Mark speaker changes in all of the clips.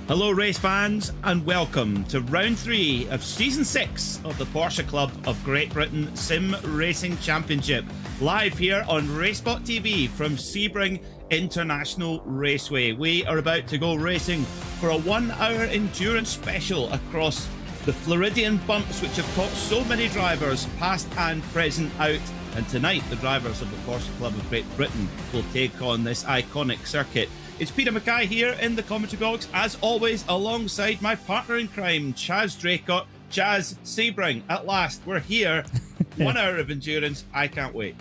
Speaker 1: Hello race fans and welcome to round 3 of season 6 of the Porsche Club of Great Britain Sim Racing Championship, live here on RaceSpotTV from Sebring International Raceway. We are about to go racing for a 1-hour endurance special across the Floridian bumps which have caught so many drivers past and present out, and tonight the drivers of the Porsche Club of Great Britain will take on this iconic circuit. It's Peter Mackay here in the commentary box, as always, alongside my partner in crime, Chaz Draycott. Chaz, Sebring, at last, we're here. 1 hour of endurance. I can't wait.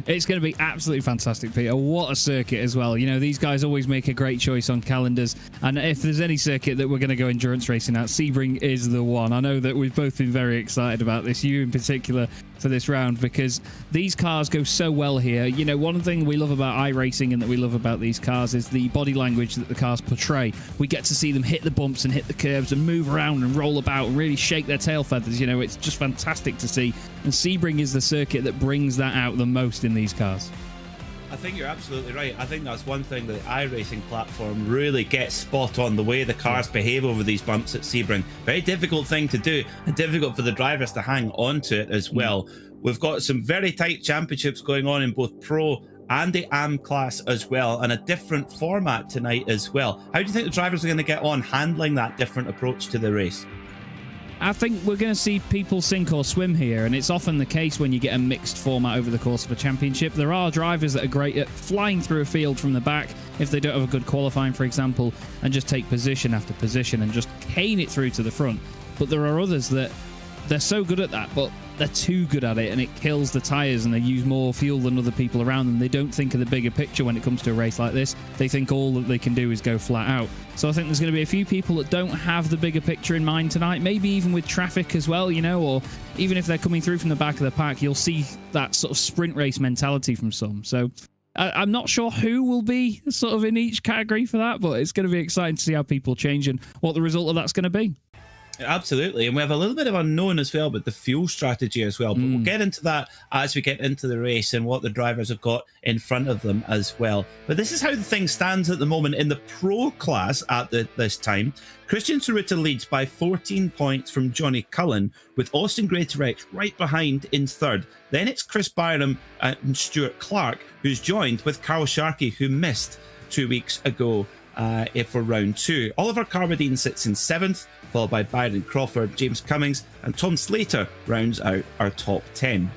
Speaker 2: It's going to be absolutely fantastic, Peter. What a circuit as well. You know, these guys always make a great choice on calendars. And if there's any circuit that we're going to go endurance racing at, Sebring is the one. I know that we've both been very excited about this, you in particular, for this round, because these cars go so well here. You know, one thing we love about iRacing and that we love about these cars is the body language that the cars portray. We get to see them hit the bumps and hit the curves and move around and roll about and really shake their tail feathers. You know, it's just fantastic to see. And Sebring is the circuit that brings that out the most in these cars.
Speaker 1: I think you're absolutely right. I think that's one thing that the iRacing platform really gets spot on, the way the cars behave over these bumps at Sebring. Very difficult thing to do, and difficult for the drivers to hang on to it as well. We've got some very tight championships going on in both Pro and the AM class as well, and a different format tonight as well. How do you think the drivers are going to get on handling that different approach to the race?
Speaker 2: I think we're going to see people sink or swim here, and it's often the case when you get a mixed format over the course of a championship. There are drivers that are great at flying through a field from the back if they don't have a good qualifying, for example, and just take position after position and just cane it through to the front. But there are others that they're so good at that, but they're too good at it, and it kills the tyres, and they use more fuel than other people around them. They don't think of the bigger picture when it comes to a race like this. They think all that they can do is go flat out. So I think there's going to be a few people that don't have the bigger picture in mind tonight, maybe even with traffic as well, you know, or even if they're coming through from the back of the pack, you'll see that sort of sprint race mentality from some. So I'm not sure who will be sort of in each category for that, but it's going to be exciting to see how people change and what the result of that's going to be.
Speaker 1: Absolutely, and we have a little bit of unknown as well with the fuel strategy as well, but we'll get into that as we get into the race and what the drivers have got in front of them as well. But this is how the thing stands at the moment in the Pro class at this time. Christian Tsuruta leads by 14 points from Johnny Cullen, with Austin Greatorex right behind in third. Then it's Chris Byram and Stuart Clark, who's joined with Carl Sharkey, who missed 2 weeks ago for round 2. Oliver Carbadine sits in 7th, followed by Byron Crawford, James Cummings and Tom Slater rounds out our top 10.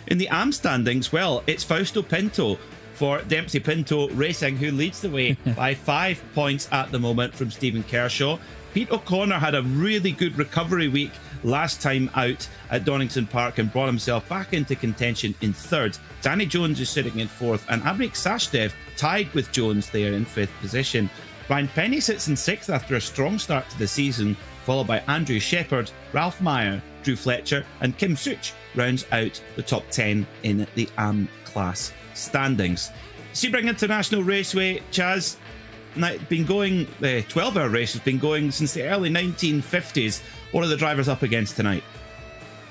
Speaker 1: In the AM standings, well, it's Fausto Pinto for Dempsey Pinto Racing, who leads the way by 5 points at the moment from Stephen Kershaw. Pete O'Connor had a really good recovery week last time out at Donington Park and brought himself back into contention in 3rd. Danny Jones is sitting in 4th, and Amrik Sashdev tied with Jones there in 5th position. Ryan Penny sits in 6th after a strong start to the season, followed by Andrew Shepherd, Ralph Meyer, Drew Fletcher and Kim Such rounds out the top 10 in the AM class standings. Sebring International Raceway, Chaz, been going, the 12-hour race has been going since the early 1950s. What are the drivers up against tonight?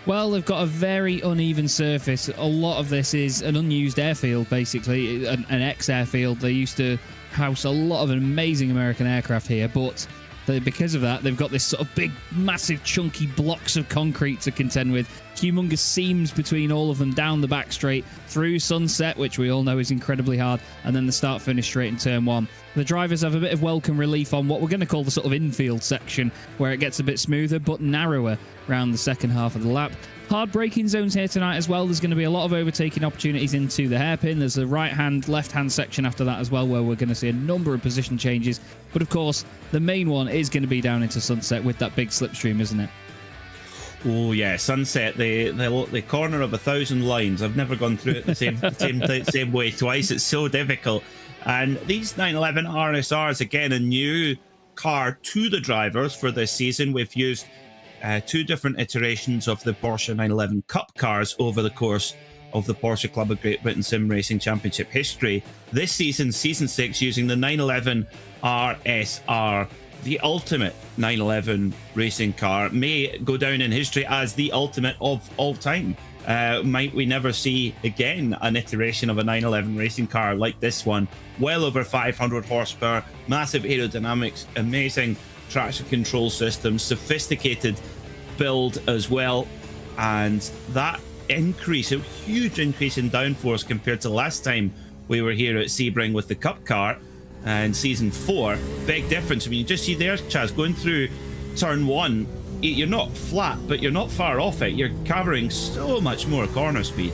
Speaker 2: Well, they've got a very uneven surface. A lot of this is an unused airfield, basically, an ex-airfield. They used to house a lot of amazing American aircraft here, but because of that, they've got this sort of big, massive, chunky blocks of concrete to contend with. Humongous seams between all of them down the back straight, through Sunset, which we all know is incredibly hard, and then the start-finish straight in turn 1. The drivers have a bit of welcome relief on what we're going to call the sort of infield section, where it gets a bit smoother but narrower around the second half of the lap. Hard braking zones here tonight as well. There's going to be a lot of overtaking opportunities into the hairpin. There's a right-hand, left-hand section after that as well, where we're going to see a number of position changes. But of course, the main one is going to be down into Sunset with that big slipstream, isn't it?
Speaker 1: Oh yeah, Sunset, the corner of 1,000 lines. I've never gone through it the same way twice. It's so difficult. And these 911 RSRs, again, a new car to the drivers for this season. We've used 2 different iterations of the Porsche 911 Cup cars over the course of the Porsche Club of Great Britain Sim Racing Championship history. This season, season 6, using the 911 RSR, the ultimate 911 racing car, may go down in history as the ultimate of all time. Might we never see again an iteration of a 911 racing car like this one? Well over 500 horsepower, massive aerodynamics, amazing traction control systems, sophisticated build as well, and that increase, a huge increase in downforce compared to last time we were here at Sebring with the Cup car in season 4. Big difference. I mean, you just see there, Chaz, going through turn 1, you're not flat, but you're not far off it. You're covering so much more corner speed.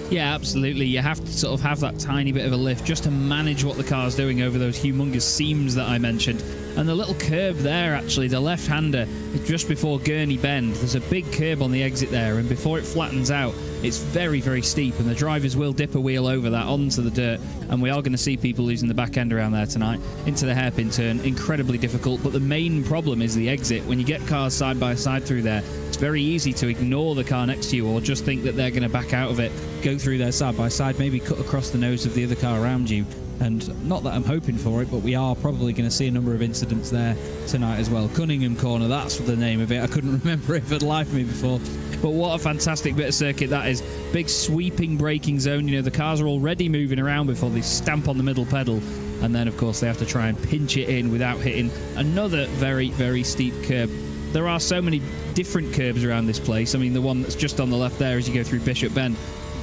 Speaker 2: Yeah, absolutely. You have to sort of have that tiny bit of a lift just to manage what the car's doing over those humongous seams that I mentioned. And the little curb there, actually, the left-hander, just before Gurney Bend, there's a big curb on the exit there, and before it flattens out, it's very, very steep, and the drivers will dip a wheel over that onto the dirt, and we are going to see people losing the back end around there tonight into the hairpin turn. Incredibly difficult, but the main problem is the exit. When you get cars side by side through there, it's very easy to ignore the car next to you or just think that they're going to back out of it, go through there side by side, maybe cut across the nose of the other car around you. And not that I'm hoping for it, but we are probably going to see a number of incidents there tonight as well. Cunningham Corner, that's the name of it. I couldn't remember it for the life of me before. But what a fantastic bit of circuit that is. Big sweeping braking zone. You know, the cars are already moving around before they stamp on the middle pedal. And then, of course, they have to try and pinch it in without hitting another very, very steep curb. There are so many different curbs around this place. I mean, the one that's just on the left there as you go through Bishop Bend,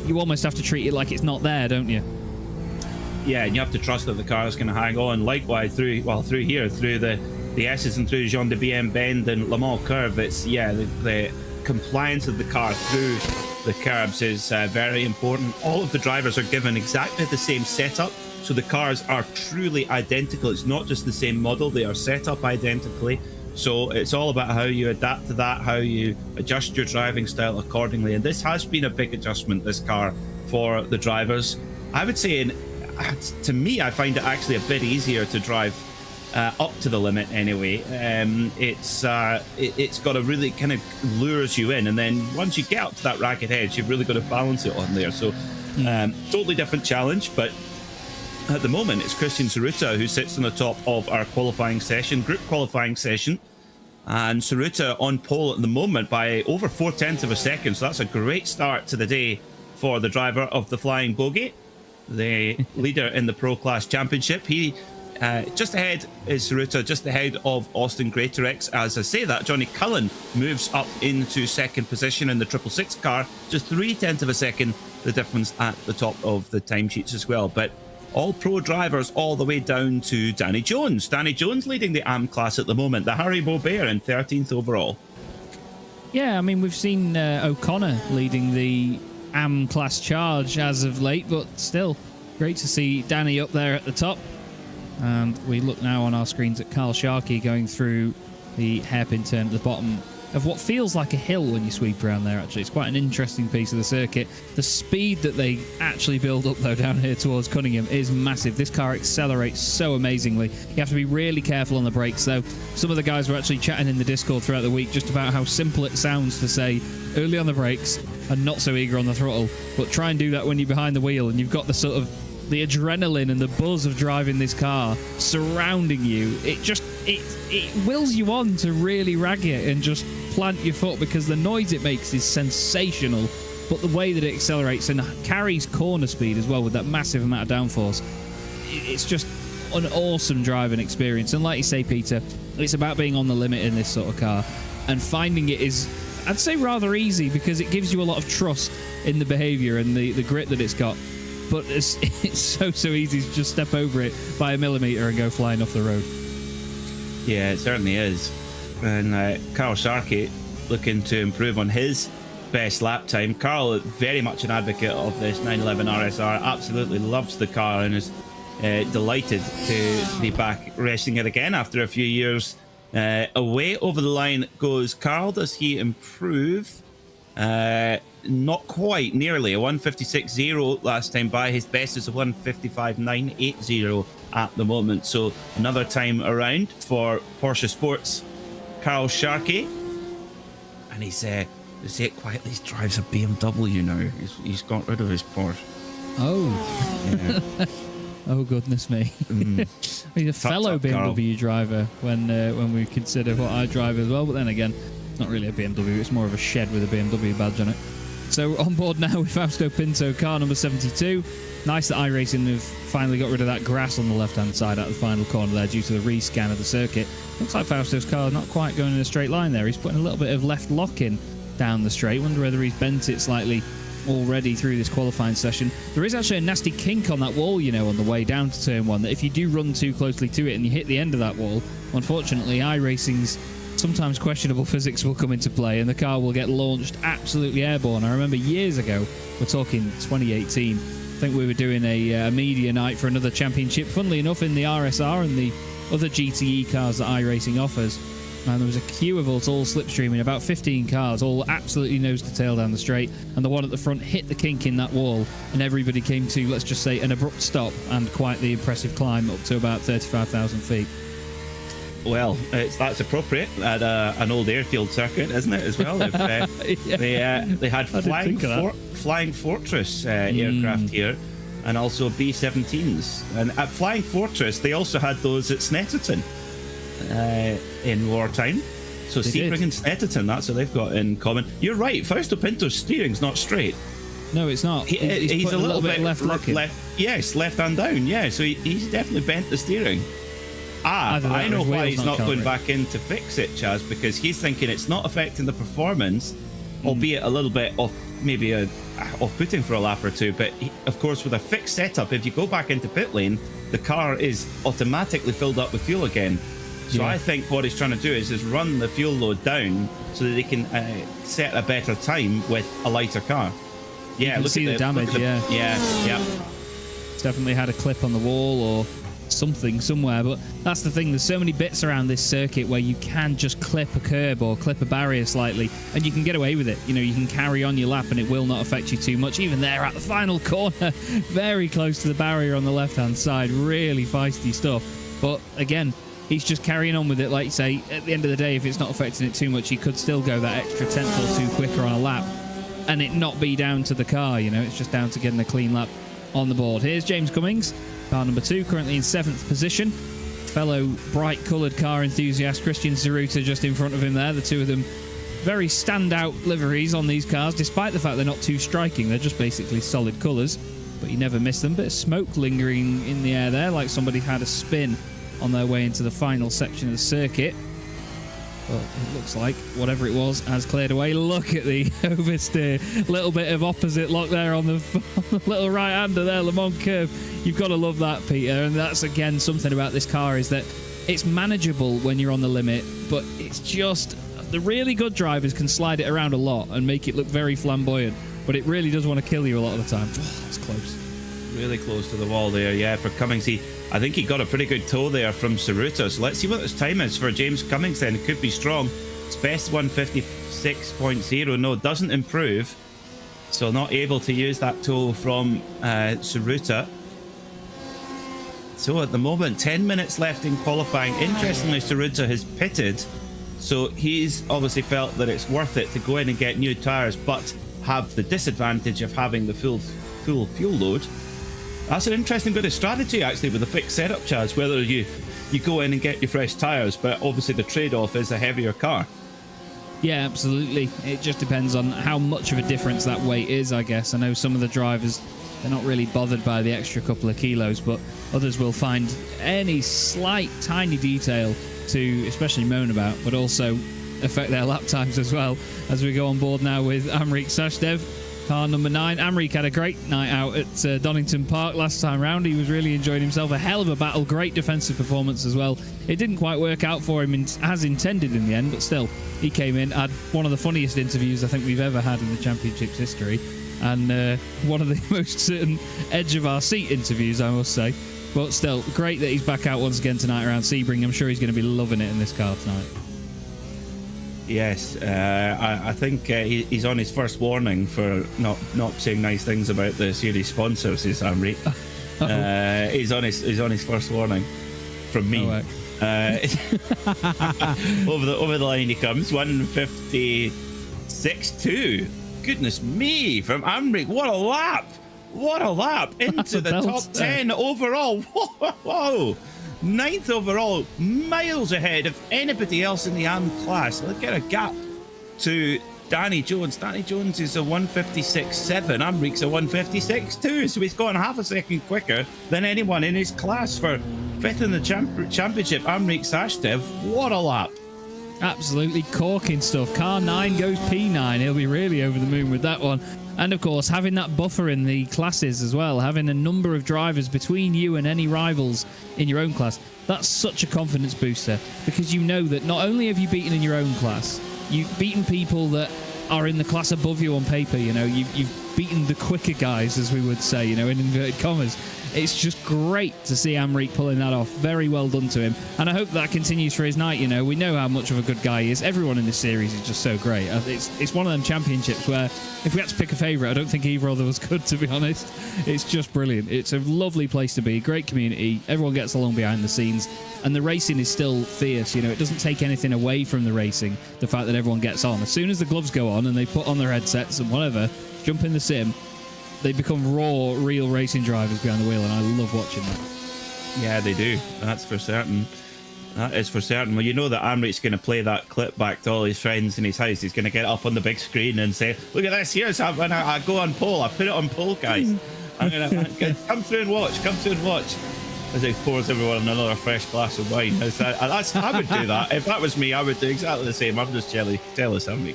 Speaker 2: you almost have to treat it like it's not there, don't you?
Speaker 1: Yeah, and you have to trust that the car is going to hang on. Likewise, through here, through the S's and through Jean de Bien Bend and Le Mans Curve, it's, yeah, the compliance of the car through the curbs is very important. All of the drivers are given exactly the same setup, so the cars are truly identical. It's not just the same model, they are set up identically. So it's all about how you adapt to that, how you adjust your driving style accordingly. And this has been a big adjustment, this car, for the drivers. I would say, to me, I find it actually a bit easier to drive up to the limit anyway. It's got a really kind of lures you in, and then once you get up to that ragged edge, you've really got to balance it on there. So totally different challenge, but at the moment it's Christian Saruta who sits on the top of our qualifying session, group qualifying session, and Saruta on pole at the moment by over 4/10 of a second. So that's a great start to the day for the driver of the Flying Bogey, the leader in the Pro Class Championship. He just ahead is Saruta, just ahead of Austin Greatorex. As I say that, Johnny Cullen moves up into second position in the 666 car, just 3/10 of a second the difference at the top of the timesheets as well. But all pro drivers all the way down to Danny Jones. Danny Jones leading the AM class at the moment, the Harry Beaubear in 13th overall.
Speaker 2: Yeah, I mean, we've seen O'Connor leading the AM class charge as of late, but still great to see Danny up there at the top. And we look now on our screens at Carl Sharkey going through the hairpin turn at the bottom of what feels like a hill when you sweep around there. Actually, it's quite an interesting piece of the circuit. The speed that they actually build up though down here towards Cunningham is massive. This car accelerates so amazingly. You have to be really careful on the brakes though. Some of the guys were actually chatting in the Discord throughout the week just about how simple it sounds to say early on the brakes and not so eager on the throttle, but try and do that when you're behind the wheel and you've got the sort of the adrenaline and the buzz of driving this car surrounding you. It wills you on to really rag it and just plant your foot, because the noise it makes is sensational, but the way that it accelerates and carries corner speed as well with that massive amount of downforce, it's just an awesome driving experience. And like you say, Peter, it's about being on the limit in this sort of car, and finding it is, I'd say, rather easy, because it gives you a lot of trust in the behavior and the grit that it's got. But it's so easy to just step over it by a millimeter and go flying off the road.
Speaker 1: Yeah, it certainly is. And Carl Sharkey looking to improve on his best lap time. Carl, very much an advocate of this 911 RSR, absolutely loves the car and is delighted to be back racing it again after a few years away. Over the line goes Carl. Does he improve? Not quite, nearly. A 156.0 last time by. His best is a 155.980 at the moment. So another time around for Porsche Sports Carl Sharkey. And he's, to say it quietly, he drives a BMW now. He's got rid of his Porsche.
Speaker 2: Oh.
Speaker 1: Yeah.
Speaker 2: Oh, goodness me. He's a fellow BMW driver when we consider what I drive as well. But then again, it's not really a BMW. It's more of a shed with a BMW badge on it. So on board now with Fausto Pinto, car number 72. Nice that iRacing have finally got rid of that grass on the left-hand side at the final corner there due to the rescan of the circuit. Looks like Fausto's car not quite going in a straight line there. He's putting a little bit of left lock-in down the straight. Wonder whether he's bent it slightly already through this qualifying session. There is actually a nasty kink on that wall, you know, on the way down to turn 1, that if you do run too closely to it and you hit the end of that wall, unfortunately, iRacing's sometimes questionable physics will come into play and the car will get launched absolutely airborne. I remember years ago, we're talking 2018, I think we were doing a media night for another championship, funnily enough in the RSR and the other GTE cars that iRacing offers. And there was a queue of us all slipstreaming, about 15 cars, all absolutely nose to tail down the straight, and the one at the front hit the kink in that wall, and everybody came to, let's just say, an abrupt stop and quite the impressive climb up to about 35,000 feet.
Speaker 1: Well, that's appropriate at an old airfield circuit, isn't it, as well? If,
Speaker 2: Yeah.
Speaker 1: they had Flying Fortress aircraft here, and also B-17s. And at Flying Fortress, they also had those at Snetterton in wartime. So Sebring and Snetterton, that's what they've got in common. You're right, Fausto Pinto's steering's not straight.
Speaker 2: No, it's not. He's
Speaker 1: a little bit
Speaker 2: left
Speaker 1: yes, left hand down. Yeah, so he's definitely bent the steering. I know why he's not going back in to fix it, Chaz, because he's thinking it's not affecting the performance, albeit a little bit of maybe off-putting for a lap or two. But of course, with a fixed setup, if you go back into pit lane, the car is automatically filled up with fuel again. So I think what he's trying to do is run the fuel load down so that they can set a better time with a lighter car. Yeah,
Speaker 2: look at the damage.
Speaker 1: Yeah.
Speaker 2: It's definitely had a clip on the wall or something somewhere, but that's the thing, there's so many bits around this circuit where you can just clip a curb or clip a barrier slightly and you can get away with it. You know, you can carry on your lap and it will not affect you too much. Even there at the final corner, very close to the barrier on the left hand side, really feisty stuff. But again, he's just carrying on with it. Like you say, at the end of the day, if it's not affecting it too much, he could still go that extra tenth or two quicker on a lap and it not be down to the car. You know, it's just down to getting a clean lap on the board. Here's James Cummings, car number 2, currently in 7th position. Fellow bright coloured car enthusiast Christian Zeruta just in front of him there. The two of them very standout liveries on these cars, despite the fact they're not too striking. They're just basically solid colours, but you never miss them. Bit of smoke lingering in the air there, like somebody had a spin on their way into the final section of the circuit. Well, it looks like whatever it was has cleared away. Look at the oversteer. Little bit of opposite lock there on the little right-hander there, Le Mans curve. You've got to love that, Peter. And that's, again, something about this car is that it's manageable when you're on the limit, but it's just the really good drivers can slide it around a lot and make it look very flamboyant, but it really does want to kill you a lot of the time. Oh, that's close.
Speaker 1: Really close to the wall there, yeah, for Cummings. I think he got a pretty good toe there from Ceruta. So let's see what his time is for James Cummings then. It could be strong. It's best 156.0. No, doesn't improve. So not able to use that toe from Ceruta. So at the moment, 10 minutes left in qualifying. Interestingly, Ceruta has pitted. So he's obviously felt that it's worth it to go in and get new tyres, but have the disadvantage of having the full fuel load. That's an interesting bit of strategy, actually, with the fixed setup, Chaz, whether you go in and get your fresh tyres, but obviously the trade-off is a heavier car.
Speaker 2: Yeah, absolutely. It just depends on how much of a difference that weight is, I guess. I know some of the drivers, they're not really bothered by the extra couple of kilos, but others will find any slight, tiny detail to especially moan about, but also affect their lap times as well. As we go on board now with Amrik Sashdev, car number 9. Amrik had a great night out at Donington Park last time round. He was really enjoying himself. A hell of a battle. Great defensive performance as well. It didn't quite work out for him as intended in the end, but still, he came in, had one of the funniest interviews I think we've ever had in the Championship's history, and one of the most certain edge of our seat interviews, I must say. But still, great that he's back out once again tonight around Sebring. I'm sure he's going to be loving it in this car tonight. Yes,
Speaker 1: I think he's on his first warning for not saying nice things about the series sponsors, is Amri. He's on his first warning from me. Oh, over the line he comes, 156.2. Goodness me, from Amri. What a lap! What a lap into the top 10 overall. Whoa! 9th overall, miles ahead of anybody else in the AM class. Look at a gap to Danny Jones. Danny Jones is a 156.7. Amrique's a 156.2. So he's gone half a second quicker than anyone in his class for 5th in the championship. Amrique Sashdev, what a lap.
Speaker 2: Absolutely corking stuff. Car 9 goes P9. He'll be really over the moon with that one. And of course, having that buffer in the classes as well, having a number of drivers between you and any rivals in your own class, that's such a confidence booster, because you know that not only have you beaten in your own class, you've beaten people that are in the class above you on paper. You know, you've beaten the quicker guys, as we would say, you know, in inverted commas. It's just great to see Amrique pulling that off. Very well done to him. And I hope that continues for his night. You know, we know how much of a good guy he is. Everyone in this series is just so great. It's one of them championships where if we had to pick a favourite, I don't think either of them was good, to be honest. It's just brilliant. It's a lovely place to be. Great community. Everyone gets along behind the scenes. And the racing is still fierce. You know, it doesn't take anything away from the racing, the fact that everyone gets on. As soon as the gloves go on and they put on their headsets and whatever, jump in the sim, they become raw, real racing drivers behind the wheel, and I love watching that.
Speaker 1: Yeah, they do. That's for certain. That is for certain. Well, you know that Amrique's going to play that clip back to all his friends in his house. He's going to get up on the big screen and say, look at this, here's when I go on pole. I put it on pole, guys. I'm going to come through and watch. As he pours everyone another fresh glass of wine. I would do that. If that was me, I would do exactly the same. I'm just jealous, Amrique.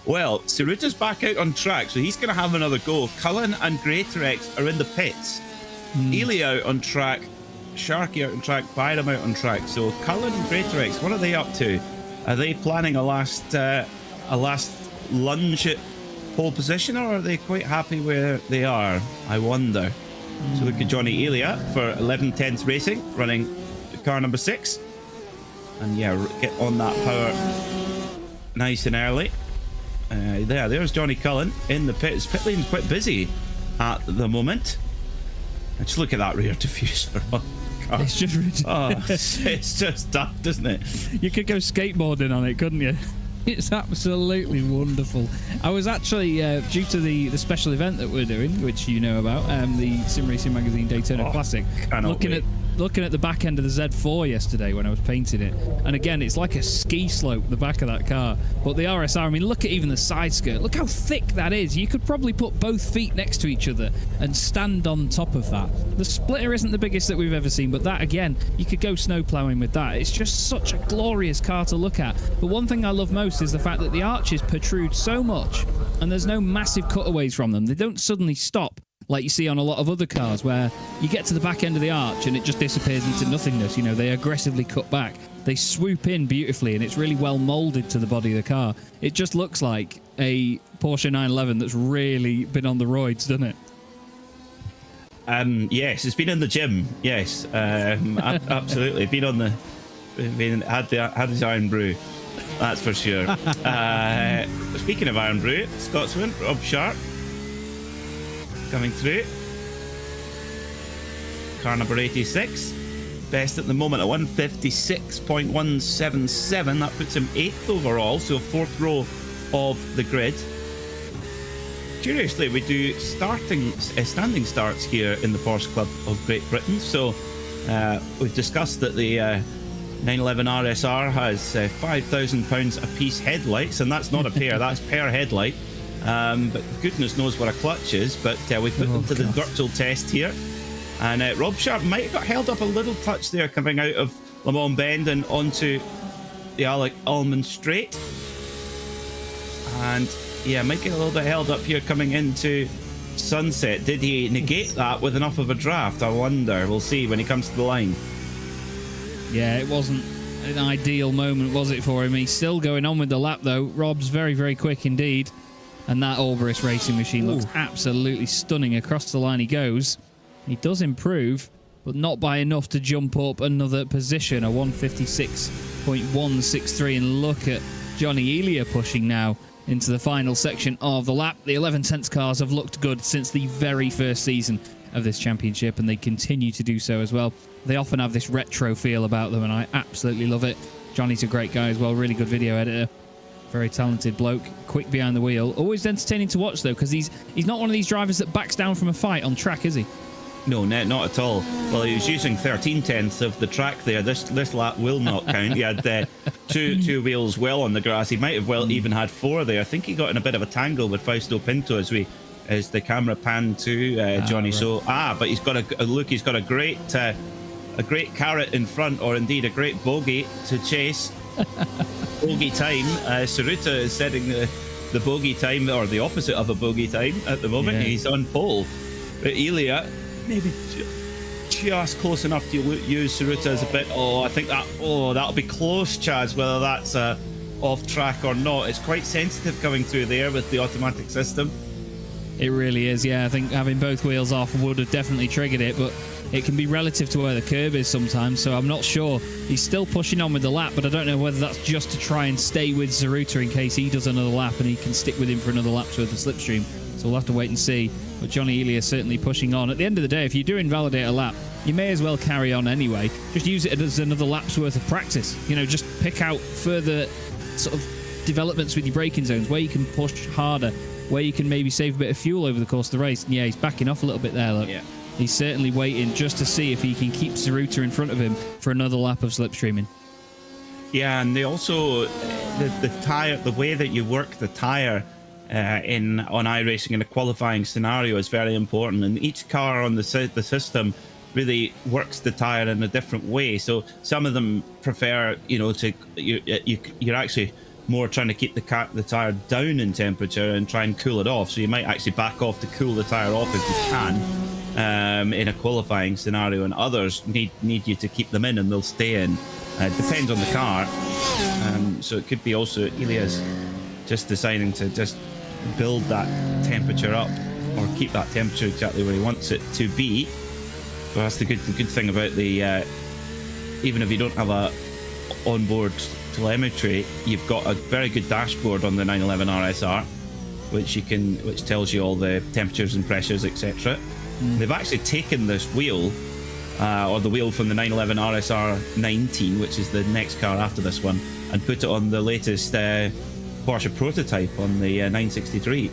Speaker 1: Well, Tsuruta's back out on track, so he's going to have another go. Cullen and Greatorex are in the pits. Ely out on track, Sharky out on track, Byram out on track. So Cullen and Greatorex, what are they up to? Are they planning a last lunge at pole position, or are they quite happy where they are? I wonder. So look at Johnny Elia for 11/10 Racing, running car number 6. And yeah, get on that power nice and early. There's Johnny Cullen in the pits. Pit lane's quite busy at the moment. And just look at that rear diffuser on the car.
Speaker 2: It's just ridiculous.
Speaker 1: It's just daft, isn't it?
Speaker 2: You could go skateboarding on it, couldn't you? It's absolutely wonderful. I was actually, due to the special event that we're doing, which you know about, the Sim Racing Magazine Daytona Classic, looking at the back end of the Z4 yesterday when I was painting it. And again, it's like a ski slope, the back of that car. But the RSR, I mean, look at even the side skirt. Look how thick that is. You could probably put both feet next to each other and stand on top of that. The splitter isn't the biggest that we've ever seen, but that, again, you could go snow plowing with that. It's just such a glorious car to look at. But one thing I love most is the fact that the arches protrude so much and there's no massive cutaways from them. They don't suddenly stop like you see on a lot of other cars, where you get to the back end of the arch and it just disappears into nothingness. You know, they aggressively cut back. They swoop in beautifully, and it's really well molded to the body of the car. It just looks like a Porsche 911 that's really been on the roids, doesn't it?
Speaker 1: Yes, it's been in the gym. Yes, absolutely. Had his iron brew. That's for sure. Speaking of iron brew, Scotsman Rob Sharp coming through. Car number 86. Best at the moment at 156.177. That puts him 8th overall, so 4th row of the grid. Curiously, we do standing starts here in the Porsche Club of Great Britain. So we've discussed that the 911 RSR has £5,000 a piece headlights, and that's not a pair, that's per headlight. But goodness knows what a clutch is. But we put them to the virtual test here. And Rob Sharp might have got held up a little touch there coming out of Le Mans Bend and onto the Alec Ullman Straight. And yeah, might get a little bit held up here coming into Sunset. Did he negate that with enough of a draft? I wonder. We'll see when he comes to the line.
Speaker 2: Yeah, it wasn't an ideal moment, was it, for him? He's still going on with the lap, though. Rob's very, very quick indeed. And that Alvarez racing machine looks absolutely stunning. Across the line he goes. He does improve, but not by enough to jump up another position. A 156.163. And look at Johnny Elia pushing now into the final section of the lap. The 11/10 cars have looked good since the very first season of this championship, and they continue to do so as well. They often have this retro feel about them, and I absolutely love it. Johnny's a great guy as well. Really good video editor. Very talented bloke, quick behind the wheel. Always entertaining to watch, though, because he's not one of these drivers that backs down from a fight on track, is he?
Speaker 1: No, not at all. Well, he was using 13/10 of the track there. This lap will not count. He had two wheels well on the grass. He might have even had four there. I think he got in a bit of a tangle with Fausto Pinto as the camera panned to Johnny. Right. So but he's got a look. He's got a great carrot in front, or indeed a great bogey to chase. Bogey time. Tsuruta is setting the bogey time, or the opposite of a bogey time at the moment. Yeah. He's on pole. But Ilya, maybe just close enough to use Tsuruta as a bit. I think that'll be close, Chaz, whether that's off track or not. It's quite sensitive coming through there with the automatic system.
Speaker 2: It really is, yeah. I think having both wheels off would have definitely triggered it, but it can be relative to where the curb is sometimes, so I'm not sure. He's still pushing on with the lap, but I don't know whether that's just to try and stay with Tsuruta in case he does another lap and he can stick with him for another lap's worth of slipstream. So we'll have to wait and see. But Johnny Ilya is certainly pushing on. At the end of the day, if you do invalidate a lap, you may as well carry on anyway. Just use it as another lap's worth of practice. Just pick out further sort of developments with your braking zones, where you can push harder, where you can maybe save a bit of fuel over the course of the race. And yeah, he's backing off a little bit there, look. Yeah. He's certainly waiting just to see if he can keep Tsuruta in front of him for another lap of slipstreaming.
Speaker 1: Yeah, and they also the tire, the way that you work the tire on iRacing in a qualifying scenario is very important, and each car on the system really works the tire in a different way. So some of them prefer, you're actually more trying to keep the tire down in temperature and try and cool it off. So you might actually back off to cool the tire off if you can in a qualifying scenario, and others need you to keep them in and they'll stay in. It depends on the car. So it could be also Ilya's just deciding to just build that temperature up, or keep that temperature exactly where he wants it to be. So that's the good thing about the even if you don't have a onboard telemetry, you've got a very good dashboard on the 911 RSR, which tells you all the temperatures and pressures, etc. They've actually taken this wheel, or the wheel from the 911 RSR 19, which is the next car after this one, and put it on the latest Porsche prototype on the 963,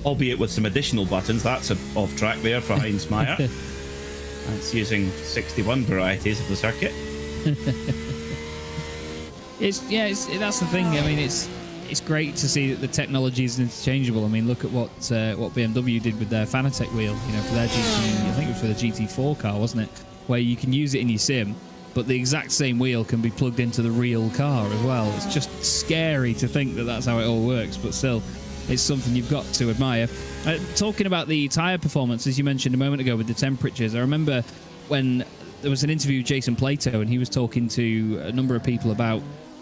Speaker 1: albeit with some additional buttons. That's off track there for Heinz Meyer. That's using 61 varieties of the circuit.
Speaker 2: That's the thing. I mean, it's great to see that the technology is interchangeable. I mean, look at what BMW did with their Fanatec wheel, for their GT. I think it was for the GT4 car, wasn't it? Where you can use it in your sim, but the exact same wheel can be plugged into the real car as well. It's just scary to think that that's how it all works, but still, it's something you've got to admire. Talking about the tyre performance, as you mentioned a moment ago with the temperatures, I remember when there was an interview with Jason Plato, and he was talking to a number of people about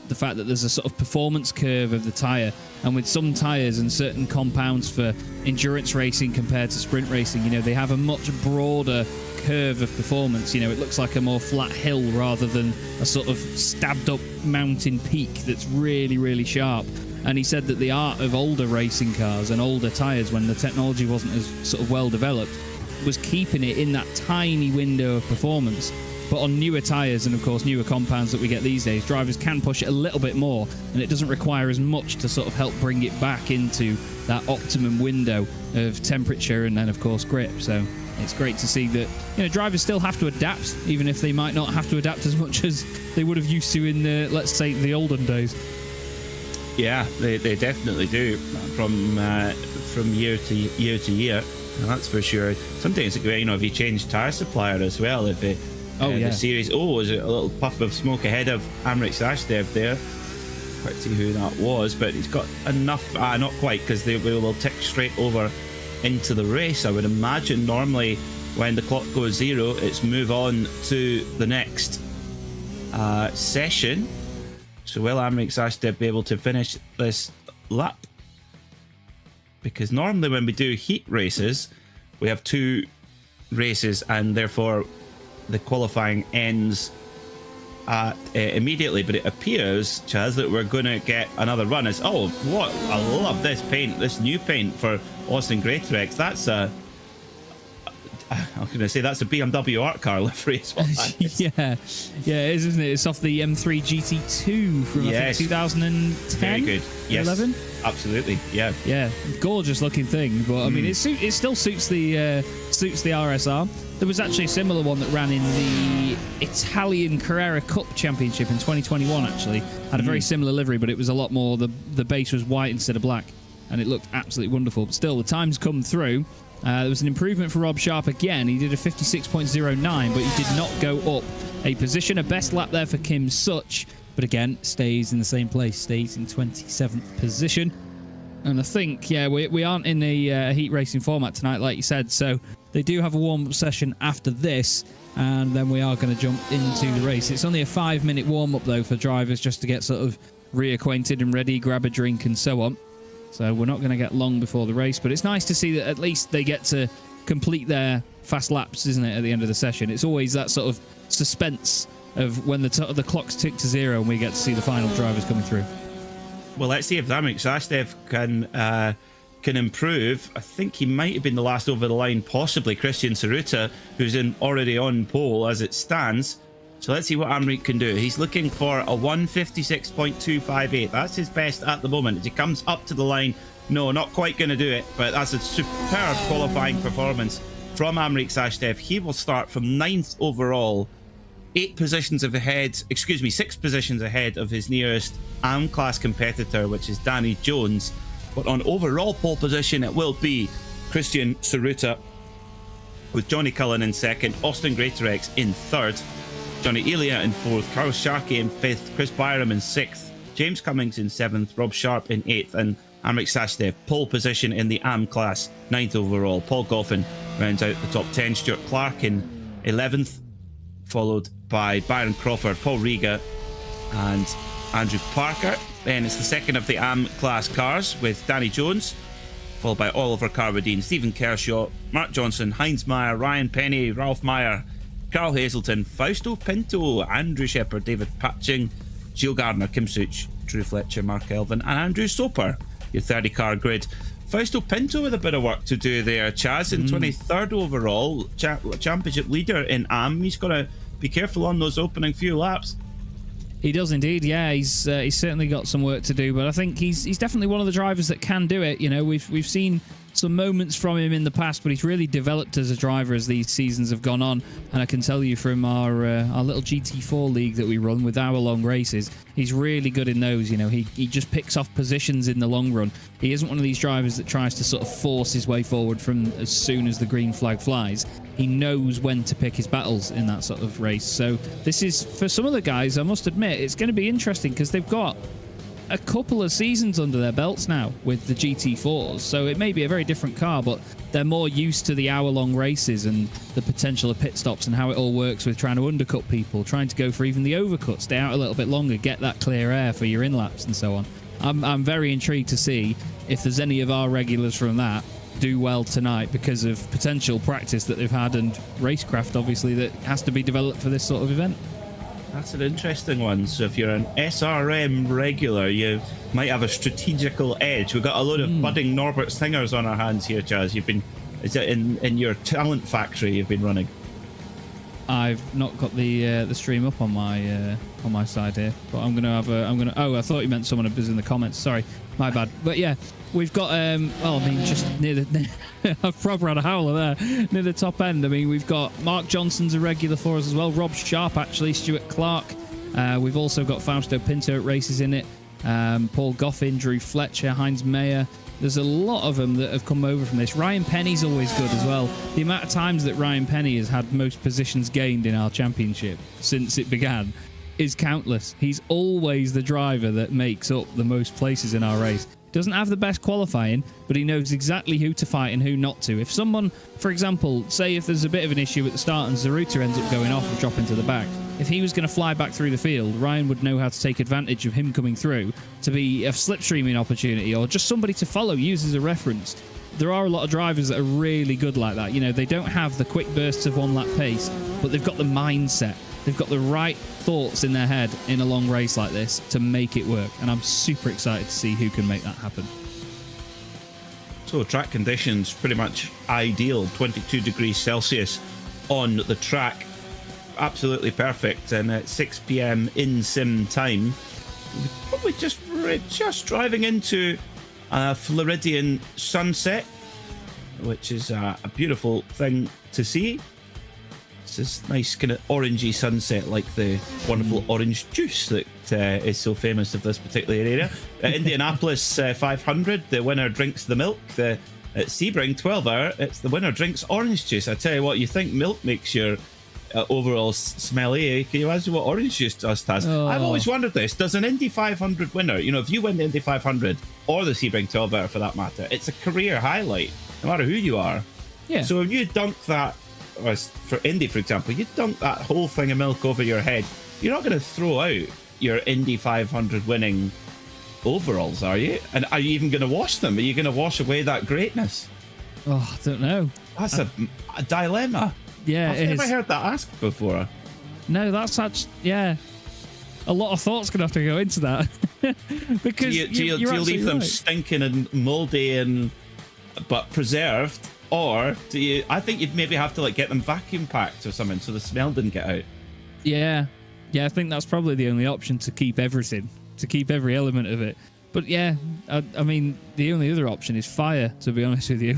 Speaker 2: the fact that there's a sort of performance curve of the tyre, and with some tyres and certain compounds for endurance racing compared to sprint racing, they have a much broader curve of performance. It looks like a more flat hill rather than a sort of stabbed up mountain peak that's really, really sharp. And he said that the art of older racing cars and older tyres, when the technology wasn't as sort of well developed, was keeping it in that tiny window of performance. But on newer tyres and, of course, newer compounds that we get these days, drivers can push it a little bit more, and it doesn't require as much to sort of help bring it back into that optimum window of temperature and then, of course, grip. So it's great to see that drivers still have to adapt, even if they might not have to adapt as much as they would have used to in, let's say, the olden days.
Speaker 1: Yeah, they definitely do, from year to year. That's for sure. Sometimes if you change tyre supplier as well, if it the series was a little puff of smoke ahead of Amric Sashdev there. Quite see who that was, but he's got enough. Not quite, because they will tick straight over into the race. I would imagine normally when the clock goes zero, it's move on to the next session. So will Amric Sashdev be able to finish this lap? Because normally when we do heat races, we have two races, and therefore the qualifying ends immediately. But it appears, Chaz, that we're going to get another run. I love this paint, this new paint for Austin Greatorex. That's I was going to say that's a BMW art car livery as well.
Speaker 2: Yeah, it is, isn't it? It's off the M3 GT2 from I think 2010.
Speaker 1: Very good. Yes.
Speaker 2: 11.
Speaker 1: Absolutely, yeah.
Speaker 2: Yeah, gorgeous looking thing. But I mean, it still suits the RSR. There was actually a similar one that ran in the Italian Carrera Cup Championship in 2021. Actually, had a very similar livery, but it was a lot more. The base was white instead of black, and it looked absolutely wonderful. But still, the times come through. There was an improvement for Rob Sharp again. He did a 56.09, but he did not go up a position. A best lap there for Kim Such, but again, stays in the same place, stays in 27th position. And I think, yeah, we aren't in a heat racing format tonight, like you said, so they do have a warm-up session after this, and then we are going to jump into the race. It's only a 5-minute warm-up, though, for drivers just to get sort of reacquainted and ready, grab a drink and so on. So we're not going to get long before the race, but it's nice to see that at least they get to complete their fast laps, isn't it, at the end of the session? It's always that sort of suspense of when the clocks tick to zero and we get to see the final drivers coming through.
Speaker 1: Well, let's see if Damik Sashdev can improve. I think he might have been the last over the line, possibly Christian Saruta, who's already on pole as it stands. So let's see what Amrik can do. He's looking for a 156.258. That's his best at the moment. As he comes up to the line, no, not quite going to do it, but that's a superb qualifying performance from Amrik Sashdev. He will start from 9th overall, 6 positions ahead of his nearest AM class competitor, which is Danny Jones. But on overall pole position, it will be Christian Saruta, with Johnny Cullen in second, Austin Greatorex in third, Johnny Elia in fourth, Carl Sharkey in fifth, Chris Byram in sixth, James Cummings in seventh, Rob Sharp in eighth, and Amrik Sashdev pole position in the AM class, 9th overall. Paul Goffin rounds out the top 10, Stuart Clark in 11th, followed by Byron Crawford, Paul Riga and Andrew Parker. Then it's the second of the AM class cars with Danny Jones, followed by Oliver Carwadine, Stephen Kershaw, Mark Johnson, Heinz Meyer, Ryan Penny, Ralph Meyer, Carl Hazelton, Fausto Pinto, Andrew Shepard, David Patching, Gilles Gardner, Kim Such, Drew Fletcher, Mark Elvin and Andrew Soper, your 30 car grid. Fausto Pinto with a bit of work to do there, Chaz, in 23rd overall, championship leader in AM. He's got to be careful on those opening few laps.
Speaker 2: He does indeed, yeah. He's certainly got some work to do, but I think he's definitely one of the drivers that can do it. You know, we've seen some moments from him in the past, but he's really developed as a driver as these seasons have gone on. And I can tell you from our little GT4 league that we run with hour-long races, he's really good in those. You know, he just picks off positions in the long run. He isn't one of these drivers that tries to sort of force his way forward from as soon as the green flag flies. He knows when to pick his battles in that sort of race. So this is, for some of the guys, I must admit, it's going to be interesting because they've got a couple of seasons under their belts now with the GT4s, so it may be a very different car, but they're more used to the hour-long races and the potential of pit stops and how it all works with trying to undercut people, trying to go for even the overcut, stay out a little bit longer, get that clear air for your in-laps and so on. I'm very intrigued to see if there's any of our regulars from that do well tonight because of potential practice that they've had and racecraft, obviously, that has to be developed for this sort of event.
Speaker 1: That's an interesting one. So if you're an SRM regular, you might have a strategical edge. We've got a load of budding Norbert Singers on our hands here, Chaz. Is it in your talent factory you've been running?
Speaker 2: I've not got the stream up on my side here, but I'm gonna have oh, I thought you meant someone was in the comments. Sorry, my bad. But yeah, we've got just near the I've proper had a howler there near the top end. I mean, we've got Mark Johnson's a regular for us as well. Rob Sharp, actually, Stuart Clark. We've also got Fausto Pinto at races in it. Paul Goffin, Drew Fletcher, Heinz Meyer. There's a lot of them that have come over from this. Ryan Penny's always good as well. The amount of times that Ryan Penny has had most positions gained in our championship since it began is countless. He's always the driver that makes up the most places in our race. Doesn't have the best qualifying, but he knows exactly who to fight and who not to. If someone, for example, say if there's a bit of an issue at the start and Zaruta ends up going off and dropping to the back, if he was going to fly back through the field, Ryan would know how to take advantage of him coming through to be a slipstreaming opportunity or just somebody to follow, use as a reference. There are a lot of drivers that are really good like that. You know, they don't have the quick bursts of one lap pace, but they've got the mindset. They've got the right thoughts in their head in a long race like this to make it work. And I'm super excited to see who can make that happen.
Speaker 1: So track conditions pretty much ideal. 22 degrees Celsius on the track. Absolutely perfect. And at 6 p.m. in sim time, we're probably just driving into Floridian sunset, which is a beautiful thing to see. It's this nice kind of orangey sunset, like the wonderful orange juice that is so famous of this particular area. Indianapolis 500, the winner drinks the milk. At Sebring 12 hour, it's the winner drinks orange juice. I tell you what, you think milk makes your overall smelly? Can you imagine what orange juice does to us? Oh. I've always wondered this. Does an Indy 500 winner, if you win the Indy 500 or the Sebring 12 hour for that matter, it's a career highlight, no matter who you are.
Speaker 2: Yeah.
Speaker 1: So if you dunk that, for Indy, for example, you dunk that whole thing of milk over your head, you're not going to throw out your Indy 500 winning overalls, are you? And are you even going to wash them? Are you going to wash away that greatness?
Speaker 2: Oh, I don't know.
Speaker 1: That's a dilemma.
Speaker 2: Yeah,
Speaker 1: I've never heard that asked before.
Speaker 2: No, that's such, yeah. A lot of thought's going to have to go into that. Because
Speaker 1: do you leave them stinking and mouldy but preserved? Or do you? I think you'd maybe have to get them vacuum packed or something so the smell didn't get out.
Speaker 2: Yeah, I think that's probably the only option to keep everything, to keep every element of it. But yeah, I mean, the only other option is fire, to be honest with you.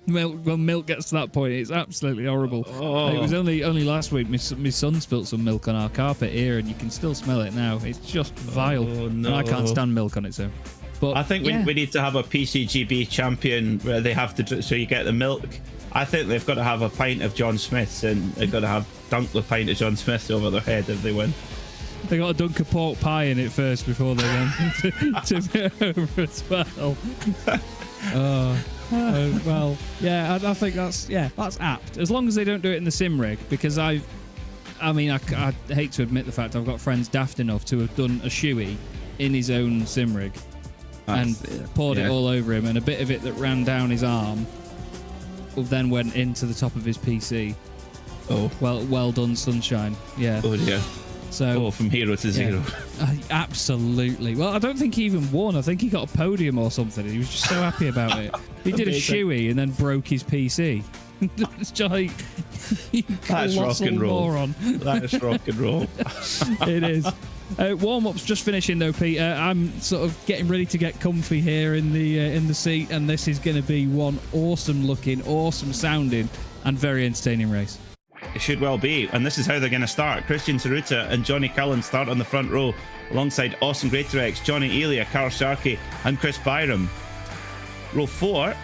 Speaker 2: When milk gets to that point, it's absolutely horrible. Oh. It was only last week my son spilt some milk on our carpet here, and you can still smell it now. It's just vile. Oh, no. And I can't stand milk on its own. But
Speaker 1: I think we need to have a PCGB champion where they have to, so you get the milk. I think they've got to have a pint of John Smith's, and they've got to have dunk the pint of John Smith's over their head if they win.
Speaker 2: They got to dunk a pork pie in it first before they went to be over as well. Well, yeah, I think that's apt. As long as they don't do it in the sim rig, because I hate to admit the fact I've got friends daft enough to have done a shoey in his own sim rig. And poured it all over him, and a bit of it that ran down his arm then went into the top of his PC. Oh. Well done, Sunshine. Yeah.
Speaker 1: Oh, dear.
Speaker 2: So,
Speaker 1: from hero to zero.
Speaker 2: Absolutely. Well, I don't think he even won. I think he got a podium or something. He was just so happy about it. He did a shoey and then broke his PC. It's just like,
Speaker 1: that's rock and roll.
Speaker 2: Moron.
Speaker 1: That is rock and roll.
Speaker 2: It is. Warm-up's just finishing though, Peter. I'm sort of getting ready to get comfy here in the seat, and this is going to be one awesome-looking, awesome-sounding, and very entertaining race.
Speaker 1: It should well be, and this is how they're going to start. Christian Tsuruta and Johnny Cullen start on the front row, alongside Austin Greatorex, Johnny Elia, Carl Sharkey, and Chris Byram. Row 4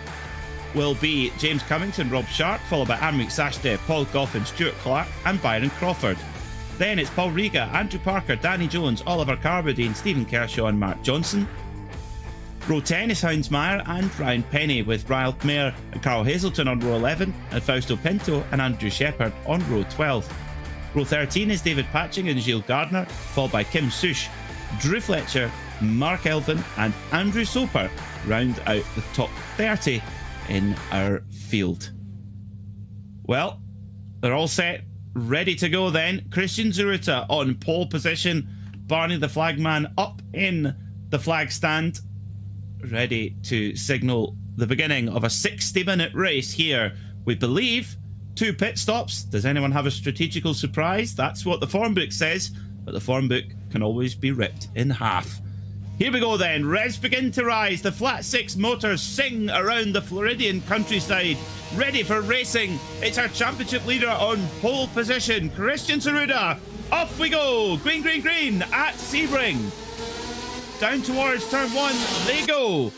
Speaker 1: will be James Cummington, Rob Sharp, followed by Amrik Sashde, Paul Goffin, Stuart Clark, and Byron Crawford. Then it's Paul Riga, Andrew Parker, Danny Jones, Oliver Carbadine, Stephen Kershaw, and Mark Johnson. Row 10 is Hounds Meyer and Ryan Penny, with Ryle Khmer and Carl Hazelton on row 11, and Fausto Pinto and Andrew Shepard on row 12. Row 13 is David Patching and Gilles Gardner, followed by Kim Sush, Drew Fletcher, Mark Elvin, and Andrew Soper round out the top 30 in our field. Well, they're all set, ready to go then. Christian Tsuruta on pole position, Barney the flagman up in the flag stand, ready to signal the beginning of a 60-minute race here. We believe 2 pit stops. Does anyone have a strategical surprise? That's what the form book says, but the form book can always be ripped in half. Here we go then. Revs begin to rise. The flat 6 motors sing around the Floridian countryside, ready for racing. It's our championship leader on pole position, Christian Tsuruta. Off we go. Green, green, green at Sebring. Down towards turn 1 they go.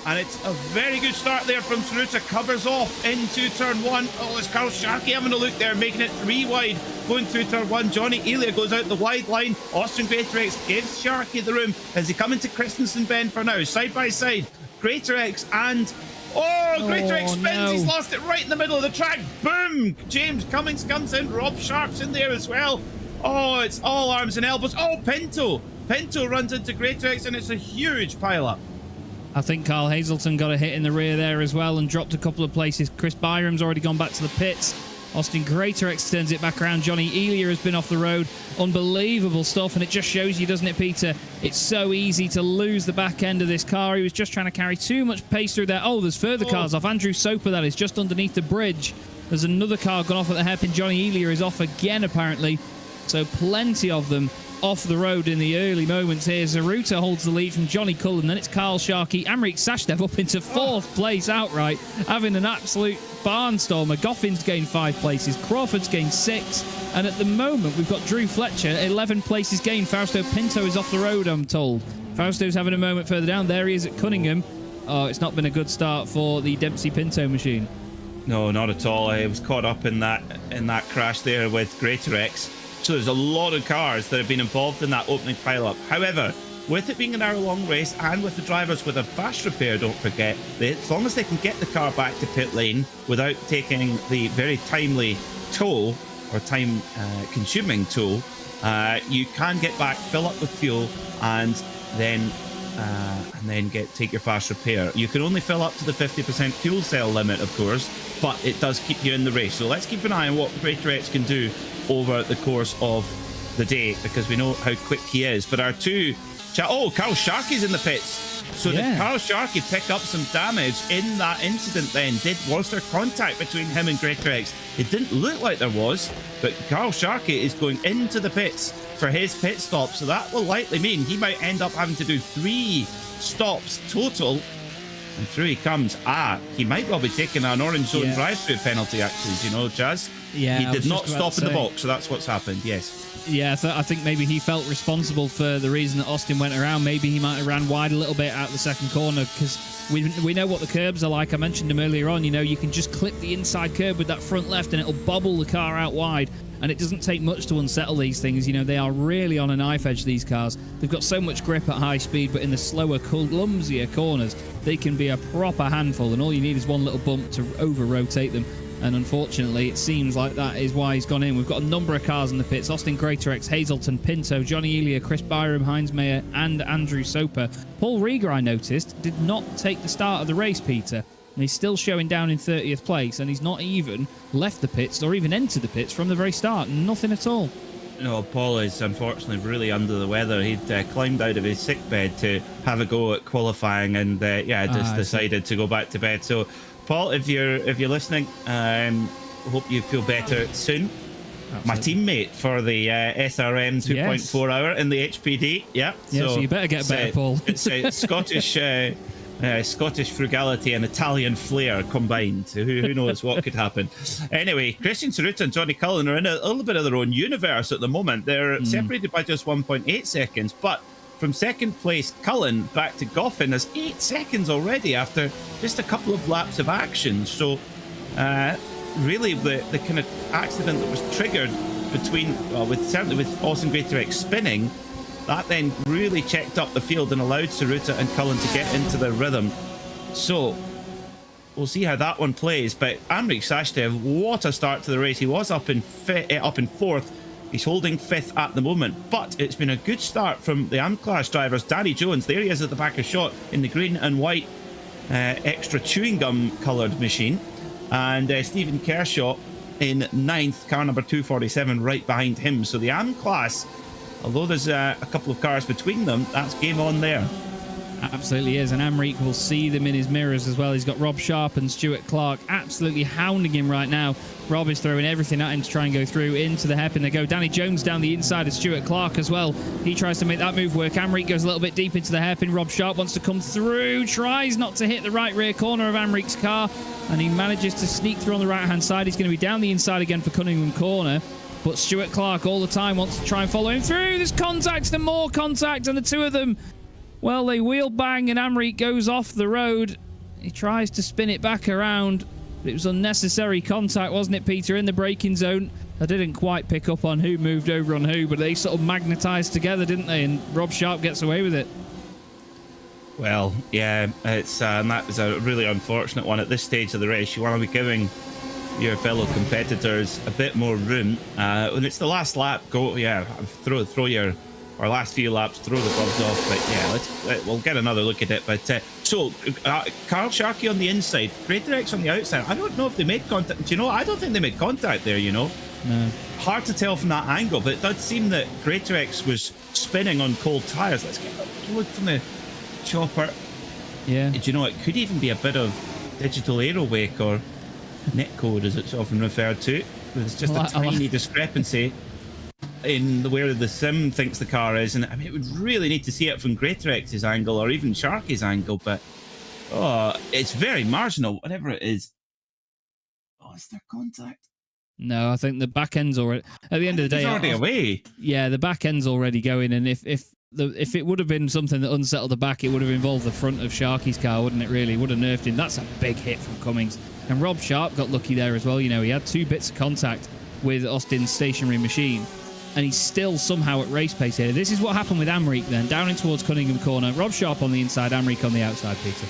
Speaker 1: And it's a very good start there from Tsuruta. Covers off into turn 1. Oh, it's Carl Sharkey having a look there, making it 3 wide, going through turn 1. Johnny Elia goes out the wide line. Austin Greatorex gives Sharkey the room as he come into Christensen Bend for now. Side by side, Greatorex and... Oh, Greatorex spins. No. He's lost it right in the middle of the track. Boom! James Cummings comes in. Rob Sharp's in there as well. Oh, it's all arms and elbows. Oh, Pinto runs into Greatorex, and it's a huge pile-up.
Speaker 2: I think Carl Hazelton got a hit in the rear there as well and dropped a couple of places. Chris Byram's already gone back to the pits. Austin Greatorex turns it back around. Johnny Elia has been off the road. Unbelievable stuff, and it just shows you, doesn't it, Peter? It's so easy to lose the back end of this car. He was just trying to carry too much pace through there. Oh, there's further cars off. Andrew Soper, that is, just underneath the bridge. There's another car gone off at the hairpin. Johnny Elia is off again, apparently. So plenty of them off the road in the early moments here. Zaruta holds the lead from Johnny Cullen. Then it's Carl Sharkey. Amrik Sashdev up into 4th place outright, having an absolute barnstormer. Goffin's gained 5 places. Crawford's gained 6. And at the moment, we've got Drew Fletcher, 11 places gained. Fausto Pinto is off the road, I'm told. Fausto's having a moment further down. There he is at Cunningham. Oh, it's not been a good start for the Dempsey Pinto machine.
Speaker 1: No, not at all. I was caught up in that crash there with Greatorex. So there's a lot of cars that have been involved in that opening pile-up. However, with it being an hour-long race and with the drivers with a fast repair, don't forget, as long as they can get the car back to pit lane without taking the very timely toll or time-consuming toll, you can get back, fill up with fuel, and then take your fast repair. You can only fill up to the 50% fuel cell limit, of course, but it does keep you in the race. So let's keep an eye on what Greatorex can do over the course of the day, because we know how quick he is. But our two... Carl Sharkey's in the pits. So did Carl Sharkey pick up some damage in that incident then? Was there contact between him and Greatorex? It didn't look like there was, but Carl Sharkey is going into the pits for his pit stop, so that will likely mean he might end up having to do 3 stops total. And through he comes. He might well be taking an orange zone drive-through penalty, actually. Do you know, Jazz?
Speaker 2: Yeah,
Speaker 1: he did not stop in the box, so that's what's happened. Yes.
Speaker 2: Yeah, I think maybe he felt responsible for the reason that Austin went around. Maybe he might have ran wide a little bit out the second corner, because we know what the curbs are like. I mentioned them earlier on. You know, you can just clip the inside curb with that front left and it'll bobble the car out wide. And it doesn't take much to unsettle these things. You know, they are really on a knife edge, these cars. They've got so much grip at high speed, but in the slower, clumsier corners, they can be a proper handful. And all you need is one little bump to over-rotate them. And unfortunately, it seems like that is why he's gone in. We've got a number of cars in the pits. Austin Greatorex, Hazelton, Pinto, Johnny Elia, Chris Byram, Heinz Mayer, and Andrew Soper. Paul Rieger, I noticed, did not take the start of the race, Peter. And he's still showing down in 30th place, and he's not even left the pits or even entered the pits from the very start. Nothing at all.
Speaker 1: No, Paul is unfortunately really under the weather. He'd climbed out of his sick bed to have a go at qualifying, and just decided to go back to bed. So, Paul, if you're listening, hope you feel better soon. Absolutely. My teammate for the SRM 2.4 hour in the HPD. Yeah.
Speaker 2: So you better get better, Paul.
Speaker 1: It's Scottish frugality and Italian flair combined. Who knows what could happen? Anyway, Christian Saruta and Johnny Cullen are in a little bit of their own universe at the moment. They're separated by just 1.8 seconds, but from second place Cullen back to Goffin is 8 seconds already after just a couple of laps of action. So really the kind of accident that was triggered certainly with Austin Greatorex spinning, that then really checked up the field and allowed Saruta and Cullen to get into their rhythm. So we'll see how that one plays. But Amrik Sashdev, what a start to the race. He was up in 4th. He's holding 5th at the moment. But it's been a good start from the M-Class drivers. Danny Jones, there he is at the back of shot in the green and white extra chewing gum coloured machine. And Stephen Kershaw in 9th, car number 247 right behind him. So the M-Class, although there's a couple of cars between them, that's game on there.
Speaker 2: Absolutely is, and Amrik will see them in his mirrors as well. He's got Rob Sharp and Stuart Clark absolutely hounding him right now. Rob is throwing everything at him to try and go through into the hairpin. They go. Danny Jones down the inside of Stuart Clark as well. He tries to make that move work. Amrik goes a little bit deep into the hairpin. Rob Sharp wants to come through, tries not to hit the right rear corner of Amrik's car, and he manages to sneak through on the right-hand side. He's going to be down the inside again for Cunningham Corner. But Stuart Clark all the time wants to try and follow him through. There's contact and more contact, and the two of them, well, they wheel bang, and Amrik goes off the road. He tries to spin it back around, but it was unnecessary contact, wasn't it, Peter, in the braking zone? I didn't quite pick up on who moved over on who, but they sort of magnetised together, didn't they? And Rob Sharp gets away with it.
Speaker 1: Well, yeah, it's and that is a really unfortunate one at this stage of the race. You want to be giving your fellow competitors a bit more room. When it's the last lap, throw your last few laps, throw the gloves off. But yeah, we'll get another look at it. But Carl Sharkey on the inside, Greatorex on the outside. I don't know if they made contact. Do you know? I don't think they made contact there. You know,
Speaker 2: no.
Speaker 1: Hard to tell from that angle, but it does seem that Greatorex was spinning on cold tires. Let's get a look from the chopper.
Speaker 2: Yeah.
Speaker 1: Do you know? It could even be a bit of digital aero wake or netcode, as it's often referred to. There's just a tiny discrepancy. in where the sim thinks the car is, and I mean, it would really need to see it from Greatrex's angle or even Sharky's angle, but it's very marginal, whatever it is. Oh, is there contact?
Speaker 2: No, I think the back end's already. At the end of the day,
Speaker 1: it's already away.
Speaker 2: Yeah, the back end's already going, and if it would have been something that unsettled the back, it would have involved the front of Sharky's car, wouldn't it? Really, would have nerfed him. That's a big hit from Cummings, and Rob Sharp got lucky there as well. You know, he had 2 bits of contact with Austin's stationary machine, and he's still somehow at race pace here. This is what happened with Amric then, down in towards Cunningham Corner. Rob Sharp on the inside, Amric on the outside, Peter.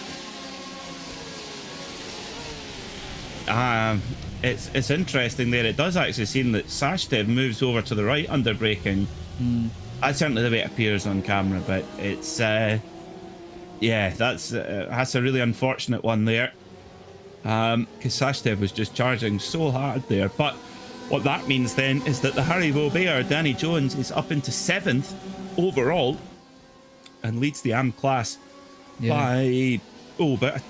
Speaker 1: It's interesting there. It does actually seem that Sashdev moves over to the right under braking. That's certainly the way it appears on camera, but it's yeah, that's a really unfortunate one there, because Sashdev was just charging so hard there. But what that means then is that the Haribo Bear, Danny Jones, is up into 7th overall and leads the AM class by about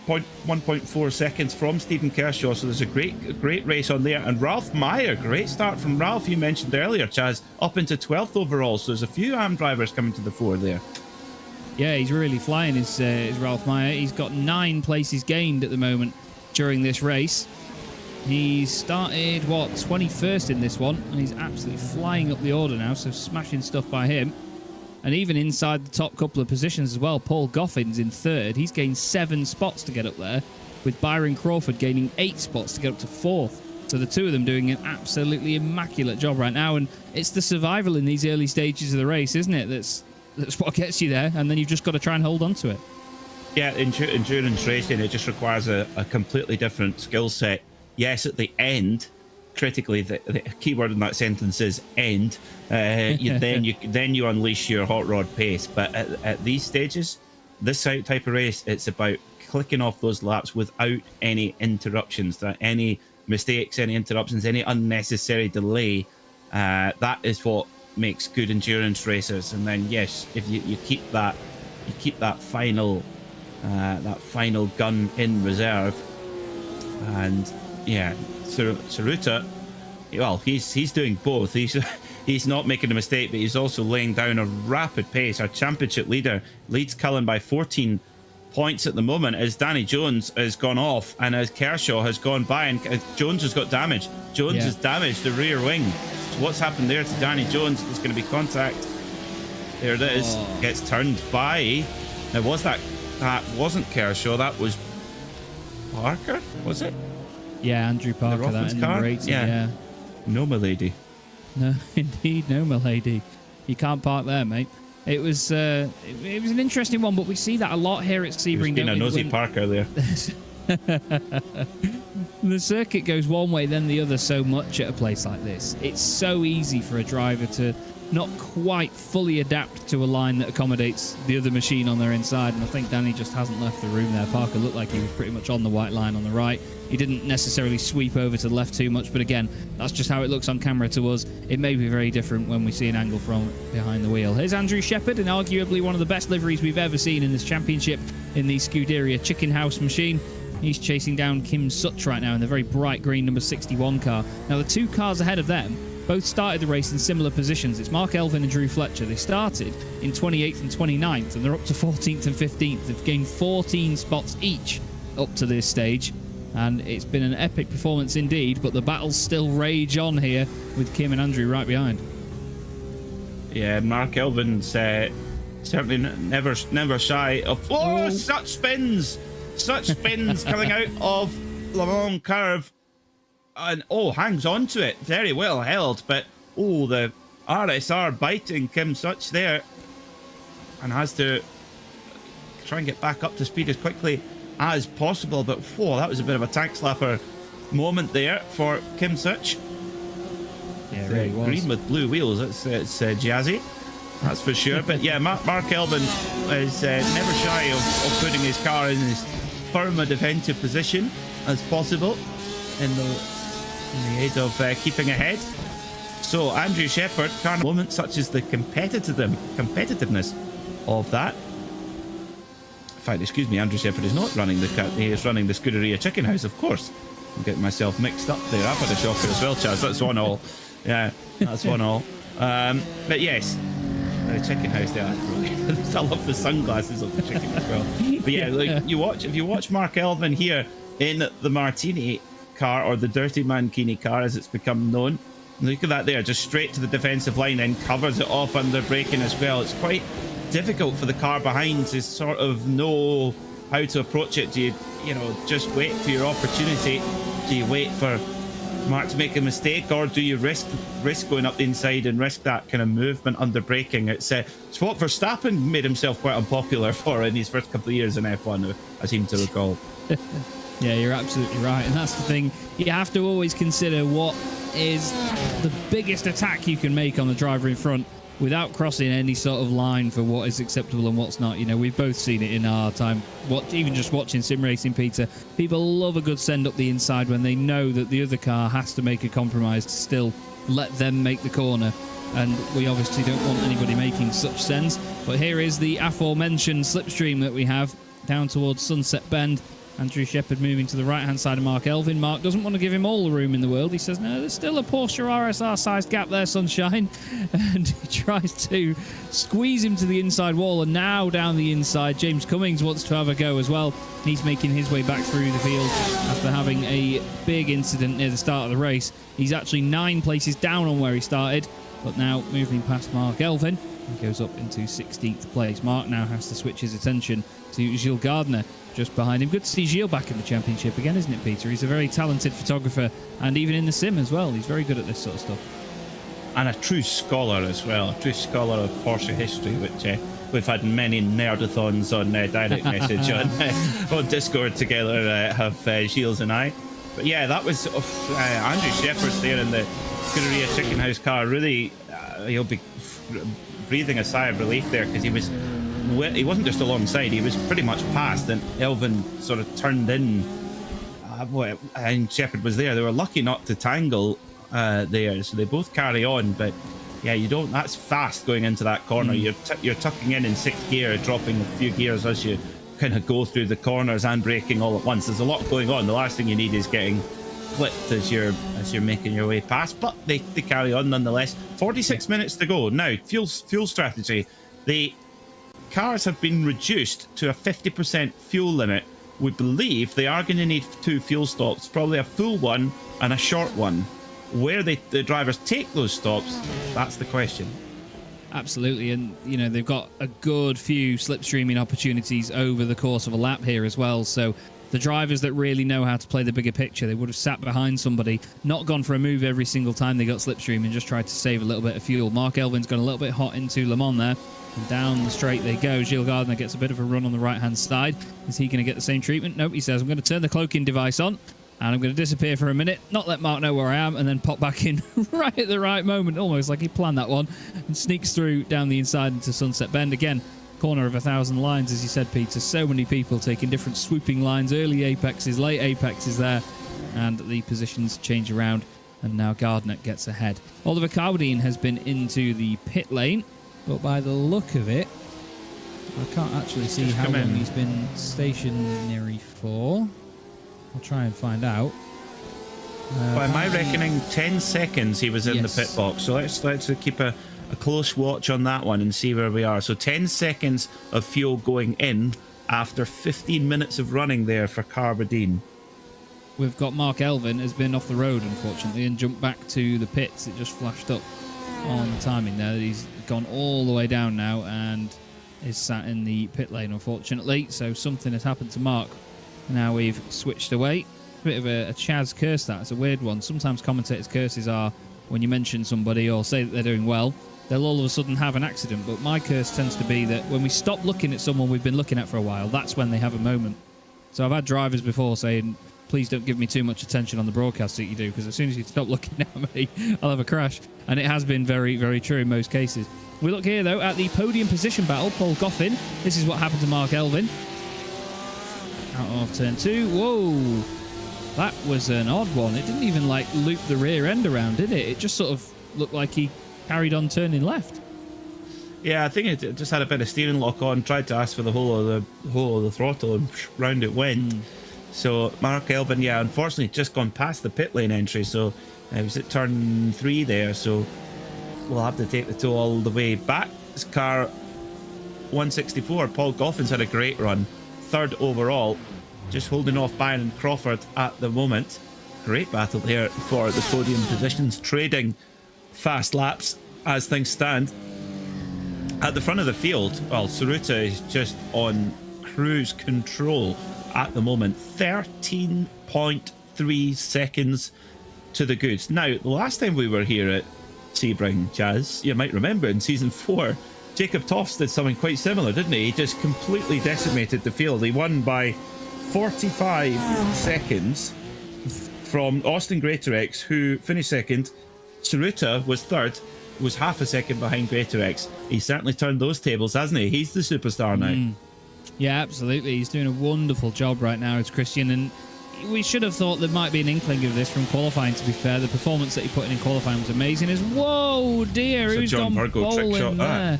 Speaker 1: 1.4 seconds from Stephen Kershaw. So there's a great race on there. And Ralph Meyer, great start from Ralph, you mentioned earlier, Chaz, up into 12th overall. So there's a few AM drivers coming to the fore there.
Speaker 2: Yeah, he's really flying, is Ralph Meyer. He's got 9 places gained at the moment during this race. He started, 21st in this one, and he's absolutely flying up the order now, so smashing stuff by him. And even inside the top couple of positions as well, Paul Goffin's in 3rd. He's gained 7 spots to get up there, with Byron Crawford gaining 8 spots to get up to 4th. So the two of them doing an absolutely immaculate job right now, and it's the survival in these early stages of the race, isn't it? That's what gets you there, and then you've just got to try and hold on to it.
Speaker 1: Yeah, endurance racing, it just requires a completely different skill set. Yes, at the end, critically, the key word in that sentence is end. Then you unleash your hot rod pace. But at these stages, this type of race, it's about clicking off those laps without any interruptions, any mistakes, any interruptions, any unnecessary delay. That is what makes good endurance racers. And then yes, if you keep that final gun in reserve. And yeah, Tsuruta, well, he's doing both. He's not making a mistake, but he's also laying down a rapid pace. Our championship leader leads Cullen by 14 points at the moment, as Danny Jones has gone off and as Kershaw has gone by, and Jones has got damage. Jones has damaged the rear wing. So what's happened there to Danny Jones? There's going to be contact. There it is. Gets turned by. Now, that wasn't Kershaw. That was Parker, was it?
Speaker 2: Yeah, Andrew Parker. That in number 18, yeah.
Speaker 1: No, milady.
Speaker 2: No, indeed, no, milady. You can't park there, mate. It was an interesting one, but we see that a lot here at Sebring.
Speaker 1: Being a nosy Parker there.
Speaker 2: The circuit goes one way, then the other so much at a place like this. It's so easy for a driver to not quite fully adapt to a line that accommodates the other machine on their inside, and I think Danny just hasn't left the room there. Parker looked like he was pretty much on the white line on the right. He didn't necessarily sweep over to the left too much, but again, that's just how it looks on camera to us. It may be very different when we see an angle from behind the wheel. Here's Andrew Shepherd, and arguably one of the best liveries we've ever seen in this championship in the Scuderia Chicken House machine. He's chasing down Kim Such right now in the very bright green number 61 car. Now, the two cars ahead of them both started the race in similar positions. It's Mark Elvin and Drew Fletcher. They started in 28th and 29th, and they're up to 14th and 15th. They've gained 14 spots each up to this stage, and it's been an epic performance indeed, but the battles still rage on here with Kim and Andrew right behind.
Speaker 1: Yeah, Mark Elvin's certainly never shy of... such spins! Such spins coming out of the long curve. And hangs on to it. Very well held, but the RSR biting Kim Such there, and has to try and get back up to speed as quickly as possible. But that was a bit of a tank slapper moment there for Kim Such.
Speaker 2: Yeah, it really was.
Speaker 1: Green with blue wheels. It's jazzy, that's for sure. But yeah, Mark Elvin is never shy of putting his car in as firm a defensive position as possible in the aid of keeping ahead. So Andrew Shepherd, moments such as the competitiveness of that. In fact, excuse me, Andrew Shepherd is not running he is running the Scuderia Chicken House, of course. I'm getting myself mixed up there. I've had a shocker as well, Chaz. That's 1-all. Yeah, that's 1-all. But yes, the chicken house there, that's brilliant. I love the sunglasses of the chicken as well. But yeah, like if you watch Mark Elvin here in the Martini car, or the Dirty Mankini car as it's become known, look at that there, just straight to the defensive line and covers it off under braking as well. It's quite difficult for the car behind to sort of know how to approach it. Do you know, just wait for your opportunity? Do you wait for Mark to make a mistake, or do you risk going up the inside and risk that kind of movement under braking? It's what Verstappen made himself quite unpopular for in his first couple of years in F1, I seem to recall.
Speaker 2: Yeah, you're absolutely right, and that's the thing. You have to always consider what is the biggest attack you can make on the driver in front without crossing any sort of line for what is acceptable and what's not. You know, we've both seen it in our time. Even just watching sim racing, Peter, people love a good send up the inside when they know that the other car has to make a compromise to still let them make the corner. And we obviously don't want anybody making such sends. But here is the aforementioned slipstream that we have down towards Sunset Bend. Andrew Shepherd moving to the right-hand side of Mark Elvin. Mark doesn't want to give him all the room in the world. He says, no, there's still a Porsche RSR-sized gap there, sunshine. And he tries to squeeze him to the inside wall. And now down the inside, James Cummings wants to have a go as well. He's making his way back through the field after having a big incident near the start of the race. He's actually 9 places down on where he started, but now moving past Mark Elvin, he goes up into 16th place. Mark now has to switch his attention to Gilles Gardner just behind him. Good to see Gilles back in the championship again, isn't it, Peter? He's a very talented photographer, and even in the sim as well. He's very good at this sort of stuff.
Speaker 1: And a true scholar as well, a true scholar of Porsche history, which we've had many nerdathons on direct message on Discord together, have Gilles and I. But yeah, that was Andrew Shepherd there in the Korea Chicken House car. Really, he'll be breathing a sigh of relief there, because he wasn't just alongside, he was pretty much past, and Elvin sort of turned in, and Shepherd was there. They were lucky not to tangle there, so they both carry on. But yeah, that's fast going into that corner. You're tucking in 6th gear, dropping a few gears as you kind of go through the corners and braking all at once. There's a lot going on. The last thing you need is getting clipped as you're making your way past, but they carry on nonetheless. 46 minutes to go now. Fuel strategy. The cars have been reduced to a 50% fuel limit. We believe they are going to need 2 fuel stops, probably a full one and a short one. Where the drivers take those stops, that's the question.
Speaker 2: Absolutely, and you know, they've got a good few slipstreaming opportunities over the course of a lap here as well, so the drivers that really know how to play the bigger picture, they would have sat behind somebody, not gone for a move every single time they got slipstream, and just tried to save a little bit of fuel. Mark Elvin's gone a little bit hot into Le Mans there, and down the straight they go. Gilles Gardner gets a bit of a run on the right-hand side. Is he going to get the same treatment? Nope, he says, I'm going to turn the cloaking device on, and I'm going to disappear for a minute, not let Mark know where I am, and then pop back in right at the right moment, almost like he planned that one, and sneaks through down the inside into Sunset Bend. Again, corner of 1,000 lines, as you said, Peter. So many people taking different swooping lines, early apexes, late apexes there, and the positions change around, and now Gardner gets ahead. Oliver Carbadine has been into the pit lane, but by the look of it, I can't actually see how long he's been stationary for. I'll try and find out.
Speaker 1: By my reckoning, 10 seconds he was in the pit box. So let's keep a close watch on that one and see where we are. So 10 seconds of fuel going in after 15 minutes of running there for Carbadine.
Speaker 2: We've got Mark Elvin has been off the road, unfortunately, and jumped back to the pits. It just flashed up on the timing there. He's gone all the way down now and is sat in the pit lane, unfortunately. So something has happened to Mark. Now we've switched away. A bit of a Chaz curse, that. It's a weird one. Sometimes commentators' curses are when you mention somebody or say that they're doing well, they'll all of a sudden have an accident. But my curse tends to be that when we stop looking at someone we've been looking at for a while, that's when they have a moment. So I've had drivers before saying, please don't give me too much attention on the broadcast that you do, because as soon as you stop looking at me, I'll have a crash. And it has been very, very true in most cases. We look here, though, at the podium position battle. Paul Goffin. This is what happened to Mark Elvin. Out of turn 2. Whoa. That was an odd one. It didn't even, like, loop the rear end around, did it? It just sort of looked like he carried on turning left.
Speaker 1: Yeah, I think it just had a bit of steering lock on, tried to ask for the whole of the throttle, and round it went. So Mark Elvin, yeah, unfortunately just gone past the pit lane entry, so it was at turn 3 there, so will have to take the tow all the way back. This car 164. Paul Goffin's had a great run. 3rd overall. Just holding off Byron Crawford at the moment. Great battle there for the podium positions. Trading fast laps as things stand. At the front of the field, well, Tsuruta is just on cruise control at the moment. 13.3 seconds to the goods. Now, the last time we were here at Sebring, Jazz, you might remember in season 4, Jacob Toffs did something quite similar, didn't he? He just completely decimated the field. He won by 45 seconds from Austin Greatorex, who finished 2nd. Tsuruta was 3rd, was half a second behind Greatorex. He's certainly turned those tables, hasn't he? He's the superstar now.
Speaker 2: Yeah, absolutely. He's doing a wonderful job right now as Christian, and we should have thought there might be an inkling of this from qualifying, to be fair. The performance that he put in qualifying was amazing. Whoa, dear,
Speaker 1: So
Speaker 2: who's
Speaker 1: John
Speaker 2: gone
Speaker 1: Virgo trick
Speaker 2: bowling
Speaker 1: shot
Speaker 2: there?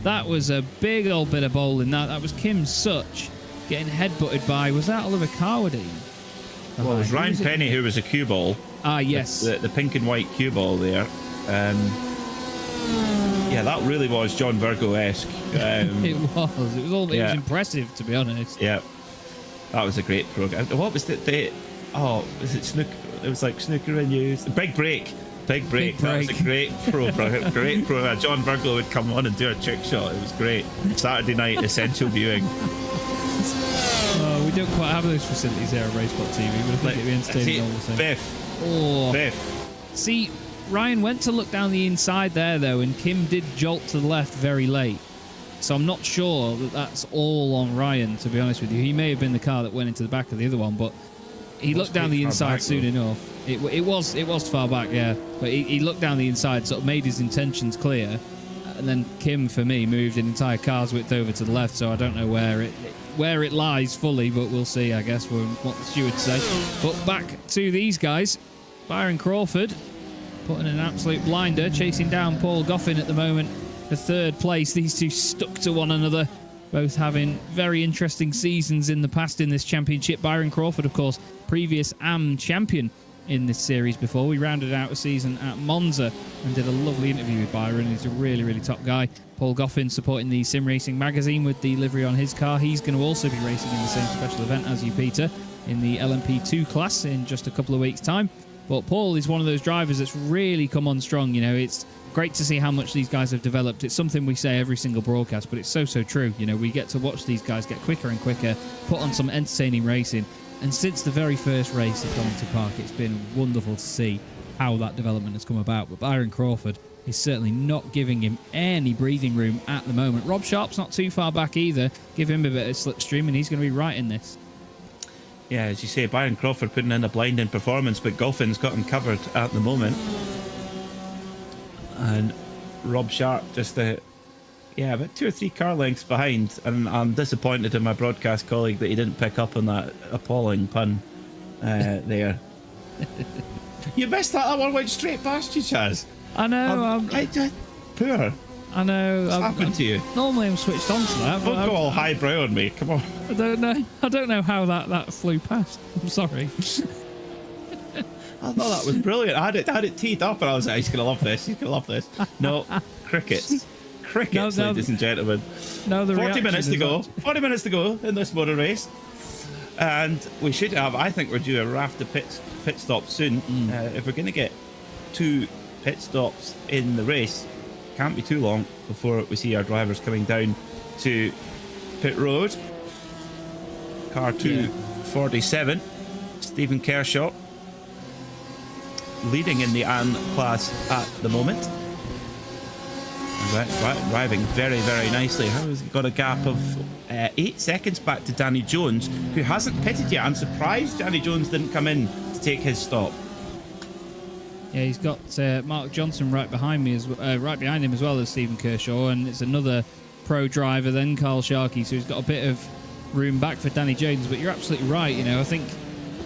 Speaker 2: That was a big old bit of bowling. That was Kim Such getting headbutted by, was that Oliver Carwadine?
Speaker 1: Well, it was Ryan Penny who was a cue ball.
Speaker 2: Ah, yes.
Speaker 1: The pink and white cue ball there. Yeah, that really was John Virgo-esque.
Speaker 2: It was impressive, to be honest.
Speaker 1: Yeah, that was a great program. What was it? Was it snooker? It was like snooker and news. Big break. That was a great program. Great program. John Virgo would come on and do a trick shot. It was great. Saturday night essential viewing.
Speaker 2: We don't quite have those facilities here at RaceSpotTV, but I think it'd be entertaining all the same.
Speaker 1: Biff.
Speaker 2: See, Ryan went to look down the inside there, though, and Kim did jolt to the left very late. So I'm not sure that that's all on Ryan, to be honest with you. He may have been the car that went into the back of the other one, but he looked down the inside soon enough. It was far back, yeah. But he looked down the inside, sort of made his intentions clear. And then Kim, for me, moved an entire car's width over to the left, so I don't know where it lies fully, but we'll see, I guess, from what the stewards say. But back to these guys. Byron Crawford putting an absolute blinder, chasing down Paul Goffin at the moment for 3rd place. These two stuck to one another, both having very interesting seasons in the past in this championship. Byron Crawford, of course, previous AM champion in this series before. We rounded out a season at Monza and did a lovely interview with Byron. He's a really, really top guy. Paul Goffin supporting the Sim Racing magazine with the livery on his car. He's going to also be racing in the same special event as you, Peter, in the LMP2 class in just a couple of weeks' time. But Paul is one of those drivers that's really come on strong. You know, it's great to see how much these guys have developed. It's something we say every single broadcast, but it's so true. You know, we get to watch these guys get quicker and quicker, put on some entertaining racing. And since the very first race at Donington Park, it's been wonderful to see how that development has come about. But Byron Crawford is certainly not giving him any breathing room at the moment. Rob Sharp's not too far back either. Give him a bit of slipstream and he's going to be right in this.
Speaker 1: Yeah, as you say, Byron Crawford putting in a blinding performance, but Goffin's got him covered at the moment. And Rob Sharp just about 2 or 3 car lengths behind, and I'm disappointed in my broadcast colleague that he didn't pick up on that appalling pun there. You missed that. That one went straight past you, Chaz.
Speaker 2: I know.
Speaker 1: Poor.
Speaker 2: I know.
Speaker 1: What's happened to you?
Speaker 2: Normally I'm switched on to that.
Speaker 1: Don't go all highbrow on me. Come on.
Speaker 2: I don't know. I don't know how that flew past. I'm sorry.
Speaker 1: I thought that was brilliant. I had it teed up, and I was like, he's gonna love this. He's gonna love this. No, crickets. Ladies and gentlemen.
Speaker 2: No,
Speaker 1: 40 minutes to go. 40 minutes to go in this motor race, and we should have. I think we're due a raft of pit stops soon. If we're going to get 2 pit stops in the race, can't be too long before we see our drivers coming down to pit road. Car 247, Stephen Kershaw, leading in the AN class at the moment. Driving very, very nicely. How has he got a gap of 8 seconds back to Danny Jones, who hasn't pitted yet? I'm surprised Danny Jones didn't come in to take his stop.
Speaker 2: Yeah, he's got Mark Johnson right behind him as well as Stephen Kershaw, and it's another pro driver then Carl Sharkey, so he's got a bit of room back for Danny Jones. But you're absolutely right. You know, I think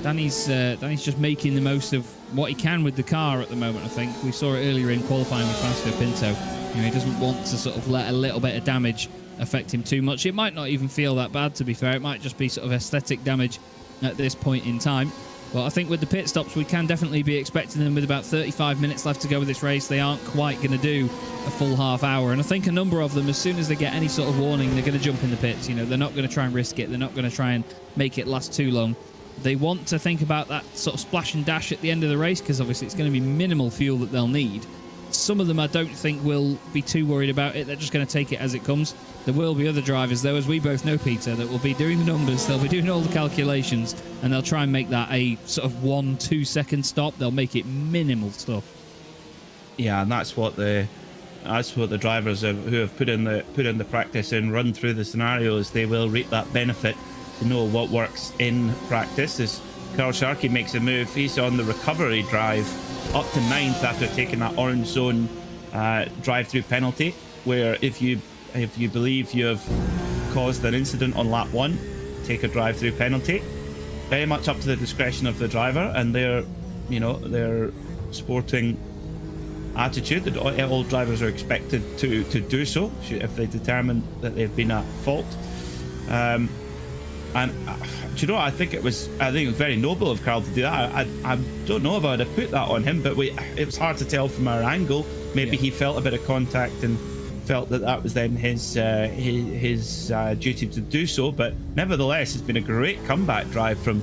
Speaker 2: Danny's just making the most of what he can with the car at the moment. I think we saw it earlier in qualifying with Fausto Pinto. You know, he doesn't want to sort of let a little bit of damage affect him too much. It might not even feel that bad, to be fair. It might just be sort of aesthetic damage at this point in time. Well, I think with the pit stops, we can definitely be expecting them with about 35 minutes left to go with this race. They aren't quite going to do a full half hour. And I think a number of them, as soon as they get any sort of warning, they're going to jump in the pits. You know, they're not going to try and risk it. They're not going to try and make it last too long. They want to think about that sort of splash and dash at the end of the race because obviously it's going to be minimal fuel that they'll need. Some of them I don't think will be too worried about it. They're just going to take it as it comes. There will be other drivers, though, as we both know, Peter, that will be doing the numbers. They'll be doing all the calculations, and they'll try and make that a sort of 1-2 second stop. They'll make it minimal stuff.
Speaker 1: Yeah, and that's what the drivers who have put in the practice and run through the scenarios. They will reap that benefit to know what works in practice. As Carl Sharkey makes a move, he's on the recovery drive up to 9th after taking that orange zone drive-through penalty, where if you believe you have caused an incident on lap 1, take a drive-through penalty. Very much up to the discretion of the driver and their sporting attitude that all drivers are expected to do so if they determine that they've been at fault. And do you know, I think it was very noble of Carl to do that. I don't know if I'd have put that on him, but it was hard to tell from our angle. Maybe he felt a bit of contact and felt that was then his duty to do so. But nevertheless, it's been a great comeback drive from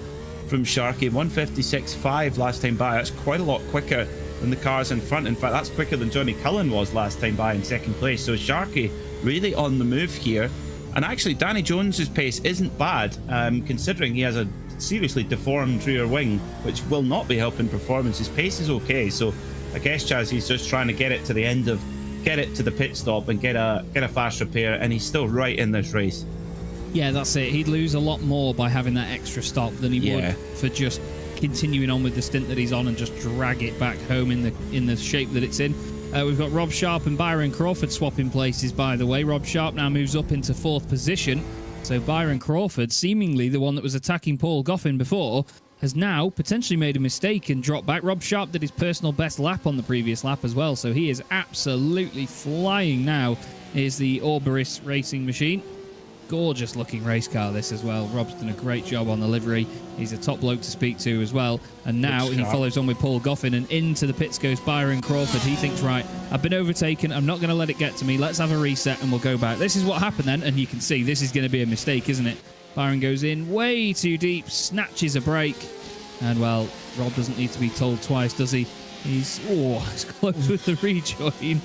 Speaker 1: Sharkey. 156.5 last time by. That's quite a lot quicker than the cars in front. In fact, that's quicker than Johnny Cullen was last time by in second place. So Sharkey really on the move here. And actually, Danny Jones's pace isn't bad, considering he has a seriously deformed rear wing, which will not be helping performance. His pace is okay, so I guess Chaz, he's just trying to get it to the pit stop and get a fast repair, and he's still right in this race.
Speaker 2: Yeah, that's it. He'd lose a lot more by having that extra stop than he would for just continuing on with the stint that he's on and just drag it back home in the shape that it's in. We've got Rob Sharp and Byron Crawford swapping places, by the way. Rob Sharp now moves up into 4th position. So Byron Crawford, seemingly the one that was attacking Paul Goffin before, has now potentially made a mistake and dropped back. Rob Sharp did his personal best lap on the previous lap as well, so he is absolutely flying now. Here's the Orberis racing machine. Gorgeous looking race car this as well. Rob's done a great job on the livery. He's a top bloke to speak to as well. And now he follows on with Paul Goffin, and into the pits goes Byron Crawford. He thinks, right, I've been overtaken. I'm not going to let it get to me. Let's have a reset and we'll go back. This is what happened then, and you can see this is going to be a mistake, isn't it? Byron goes in way too deep, snatches a break. And, well, Rob doesn't need to be told twice, does he? He's close with the rejoin,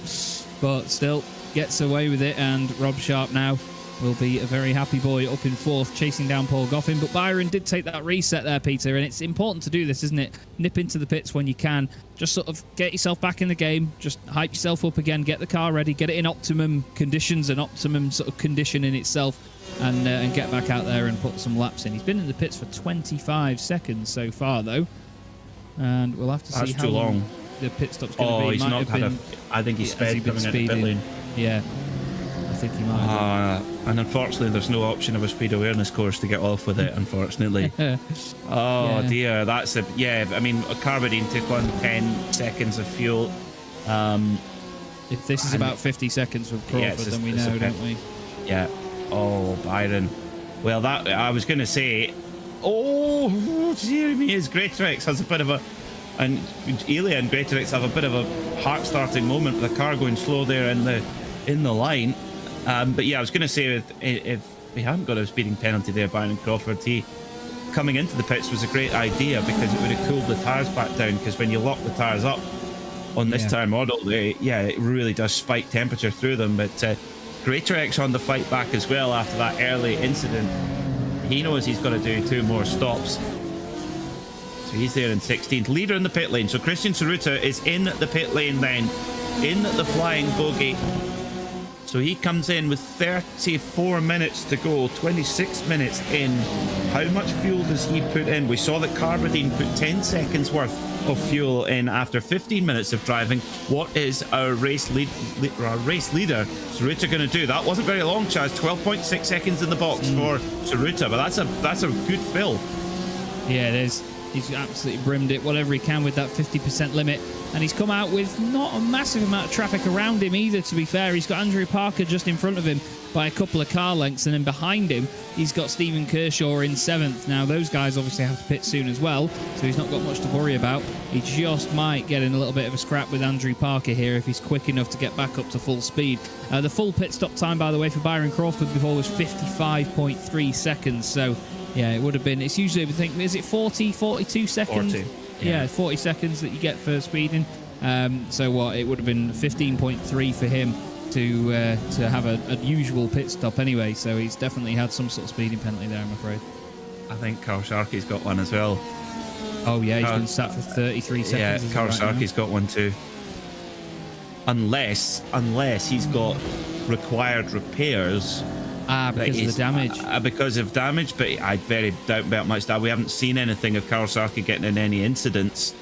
Speaker 2: but still gets away with it. And Rob Sharp now will be a very happy boy up in 4th, chasing down Paul Goffin. But Byron did take that reset there, Peter, and it's important to do this, isn't it? Nip into the pits when you can. Just sort of get yourself back in the game. Just hype yourself up again. Get the car ready. Get it in optimum conditions and optimum sort of condition in itself, and get back out there and put some laps in. He's been in the pits for 25 seconds so far, though, and we'll have to see how long the pit stop's going to be.
Speaker 1: He's not had I think he's sped coming into the pit lane.
Speaker 2: Yeah. I think he might have.
Speaker 1: And unfortunately, there's no option of a speed awareness course to get off with it, unfortunately. Dear, that's a... Yeah, I mean, Carbadine took on 10 seconds of fuel.
Speaker 2: If this is about 50 seconds with Crawford, then we know, don't we?
Speaker 1: Yeah. Oh, Byron. Well, that I was going to say... Oh, dear me, his Greatorex has a bit of a... And Elia and Greatorex have a bit of a heart-starting moment with the car going slow there in the line. But yeah, I was going to say if he hadn't got a speeding penalty there, Byron Crawford, coming into the pits was a great idea because it would have cooled the tyres back down, because when you lock the tyres up on this tyre model, it really does spike temperature through them. But Greatorex on the fight back as well after that early incident. He knows he's got to do 2 more stops. So he's there in 16th. Leader in the pit lane. So Christian Tsuruta is in the pit lane then, in the flying bogey. So he comes in with 34 minutes to go, 26 minutes in. How much fuel does he put in? We saw that Carbadine put 10 seconds worth of fuel in after 15 minutes of driving. What is our race leader, Tsuruta, going to do? That wasn't very long, Chaz. 12.6 seconds in the box for Tsuruta, but that's a good fill.
Speaker 2: Yeah, it is. He's absolutely brimmed it, whatever he can with that 50% limit. And he's come out with not a massive amount of traffic around him either, to be fair. He's got Andrew Parker just in front of him by a couple of car lengths, and then behind him, he's got Stephen Kershaw in 7th. Now, those guys obviously have to pit soon as well, so he's not got much to worry about. He just might get in a little bit of a scrap with Andrew Parker here if he's quick enough to get back up to full speed. The full pit stop time, by the way, for Byron Crawford before was 55.3 seconds, so yeah, it would have been, it's usually, I think, is it 40, 42 seconds?
Speaker 1: 40.
Speaker 2: Yeah, 40 seconds that you get for speeding. So what, it would have been 15.3 for him to have a usual pit stop anyway, so he's definitely had some sort of speeding penalty there, I'm afraid.
Speaker 1: I think Carl Sharkey's got one as well.
Speaker 2: Oh yeah, he's been sat for 33 seconds.
Speaker 1: Yeah, Carl Sharkey's got one too. Unless he's got required repairs.
Speaker 2: Because of the damage.
Speaker 1: Because of damage, but I very doubt about much that. We haven't seen anything of Carl Sharkey getting in any incidents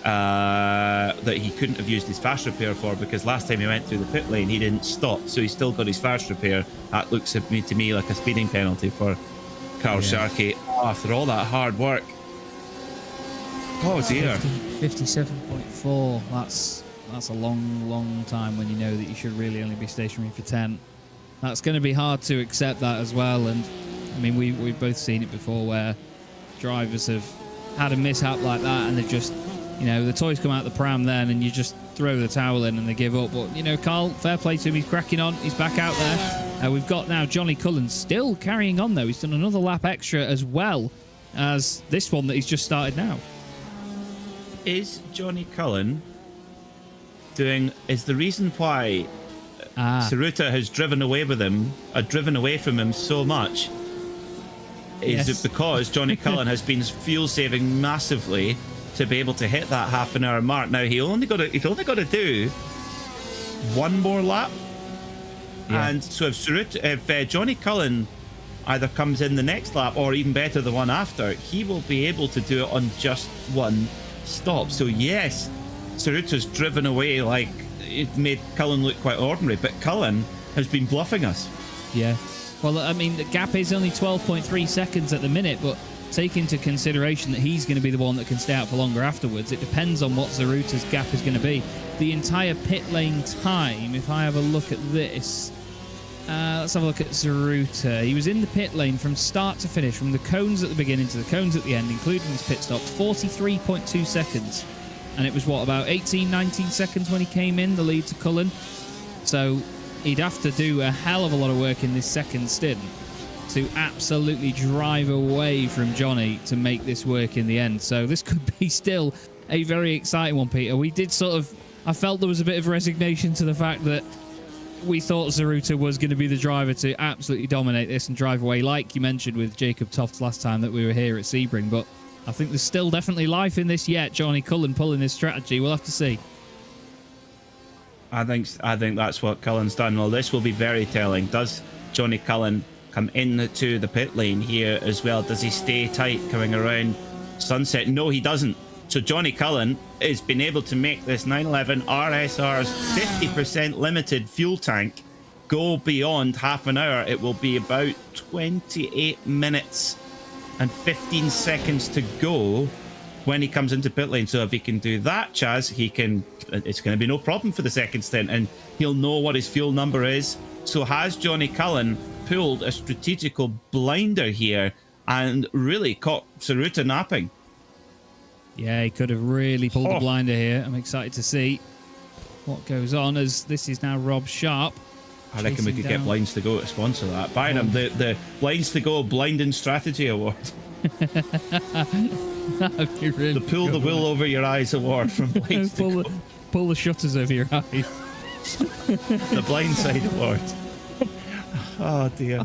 Speaker 1: that he couldn't have used his fast repair for, because last time he went through the pit lane, he didn't stop, so he's still got his fast repair. That looks to me like a speeding penalty for Carl Sharkey after all that hard work. Oh dear.
Speaker 2: 57.4. That's a long time when you know that you should really only be stationary for 10. That's going to be hard to accept that as well. And I mean, we've both seen it before where drivers have had a mishap like that and they've just, you know, the toys come out the pram then and you just throw the towel in and they give up. But, you know, Carl, fair play to him. He's cracking on. He's back out there. We've got now Johnny Cullen still carrying on, though. He's done another lap extra as well as this one that he's just started now.
Speaker 1: Is Johnny Cullen is the reason why Tsuruta has driven away from him so much, is it because Johnny Cullen has been fuel saving massively to be able to hit that half an hour mark? Now he's only got to do one more lap, and so if Johnny Cullen either comes in the next lap or even better the one after, he will be able to do it on just one stop. So yes, Tsuruta's driven away, like it made Cullen look quite ordinary, but Cullen has been bluffing us. Yeah.
Speaker 2: Well, I mean, the gap is only 12.3 seconds at the minute, but take into consideration that he's going to be the one that can stay out for longer afterwards. It depends on what Tsuruta's gap is going to be. The entire pit lane time, if I have a look at this, let's have a look at Tsuruta. He was in the pit lane from start to finish, from the cones at the beginning to the cones at the end, including his pit stops, 43.2 seconds. And it was, what, about 18, 19 seconds when he came in, the lead to Cullen. So he'd have to do a hell of a lot of work in this second stint to absolutely drive away from Johnny to make this work in the end. So this could be still a very exciting one, Peter. We did I felt there was a bit of resignation to the fact that we thought Tsuruta was going to be the driver to absolutely dominate this and drive away, like you mentioned with Jacob Toft last time that we were here at Sebring. But I think there's still definitely life in this yet. Johnny Cullen pulling this strategy. We'll have to see.
Speaker 1: I think that's what Cullen's done. Well, this will be very telling. Does Johnny Cullen come into the pit lane here as well? Does he stay tight coming around Sunset? No, he doesn't. So Johnny Cullen has been able to make this 911 RSR's 50% limited fuel tank go beyond half an hour. It will be about 28 minutes and 15 seconds to go when he comes into pit lane. So if he can do that, Chaz, it's going to be no problem for the second stint, and he'll know what his fuel number is. So has Johnny Cullen pulled a strategical blinder here and really caught Tsuruta napping?
Speaker 2: Yeah, he could have really pulled the blinder here. I'm excited to see what goes on, as this is now Rob Sharp.
Speaker 1: I reckon we could get Blinds to Go to sponsor that. Buy them the Blinds to Go Blinding Strategy Award.
Speaker 2: That would be really
Speaker 1: the Pull the Wool Over Your Eyes Award from Blinds to Go.
Speaker 2: Pull the shutters over your eyes.
Speaker 1: The Blindside Award. Oh dear.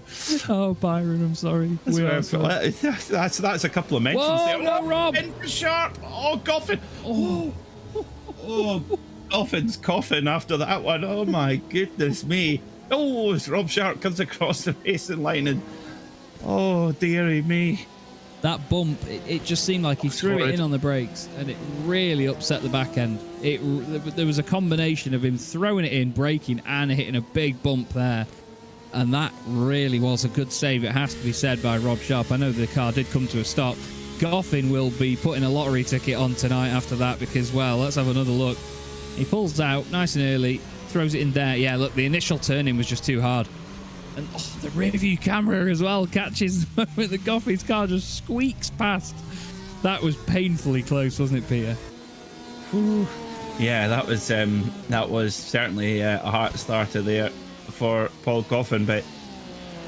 Speaker 2: Oh, Byron, I'm sorry.
Speaker 1: That's a couple of mentions
Speaker 2: Whoa,
Speaker 1: there.
Speaker 2: No, Rob!
Speaker 1: In for Sharp. Oh, Goffin. Oh, Goffin's coughing after that one. Oh my goodness me. Oh, as Rob Sharp comes across the racing line, and oh dearie me.
Speaker 2: That bump, it just seemed like he threw it in on the brakes, and it really upset the back end. There was a combination of him throwing it in, braking, and hitting a big bump there. And that really was a good save, it has to be said, by Rob Sharp. I know the car did come to a stop. Goffin will be putting a lottery ticket on tonight after that because, well, let's have another look. He pulls out nice and early, throws it in there. Yeah, look, the initial turning was just too hard. And the rear view camera as well catches the moment that Goffin's car just squeaks past. That was painfully close, wasn't it, Peter?
Speaker 1: Whew. Yeah, that was certainly a heart starter there for Paul Coffin. But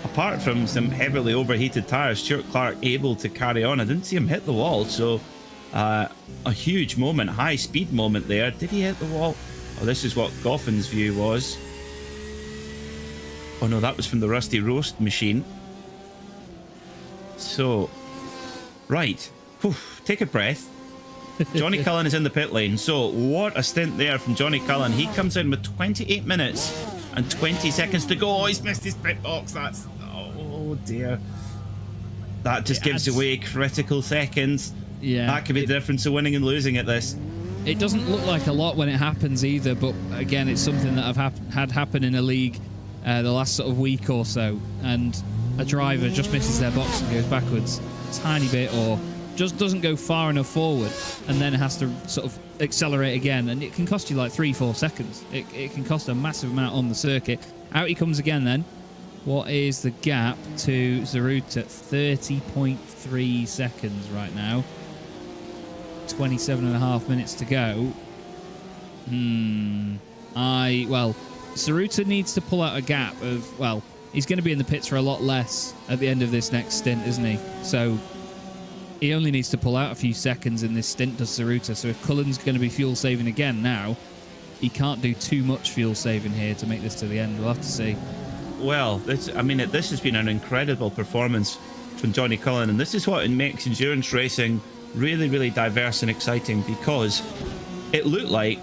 Speaker 1: apart from some heavily overheated tires, Stuart Clark able to carry on. I didn't see him hit the wall, so a huge moment, high speed moment there. Did he hit the wall? Oh, this is what Goffin's view was. Oh no, that was from the Rusty Roast machine. So, right, whew, take a breath. Johnny Cullen is in the pit lane. So what a stint there from Johnny Cullen. He comes in with 28 minutes and 20 seconds to go. Oh, he's missed his pit box. That's, oh dear. That just gives away critical seconds.
Speaker 2: Yeah,
Speaker 1: that could be the difference of winning and losing at this.
Speaker 2: It doesn't look like a lot when it happens either, but again, it's something that I've had happen in a league the last sort of week or so, and a driver just misses their box and goes backwards a tiny bit, or just doesn't go far enough forward, and then has to sort of accelerate again, and it can cost you like 3-4 seconds. It can cost a massive amount on the circuit. Out he comes again then. What is the gap to Zaruta? 30.3 seconds right now. 27.5 minutes to go. Well, Zaruta needs to pull out a gap of, well, he's going to be in the pits for a lot less at the end of this next stint, isn't he? So he only needs to pull out a few seconds in this stint, does Zaruta. So if Cullen's going to be fuel saving again now, he can't do too much fuel saving here to make this to the end. We'll have to see.
Speaker 1: Well, this has been an incredible performance from Johnny Cullen, and this is what makes endurance racing really, really diverse and exciting, because it looked like,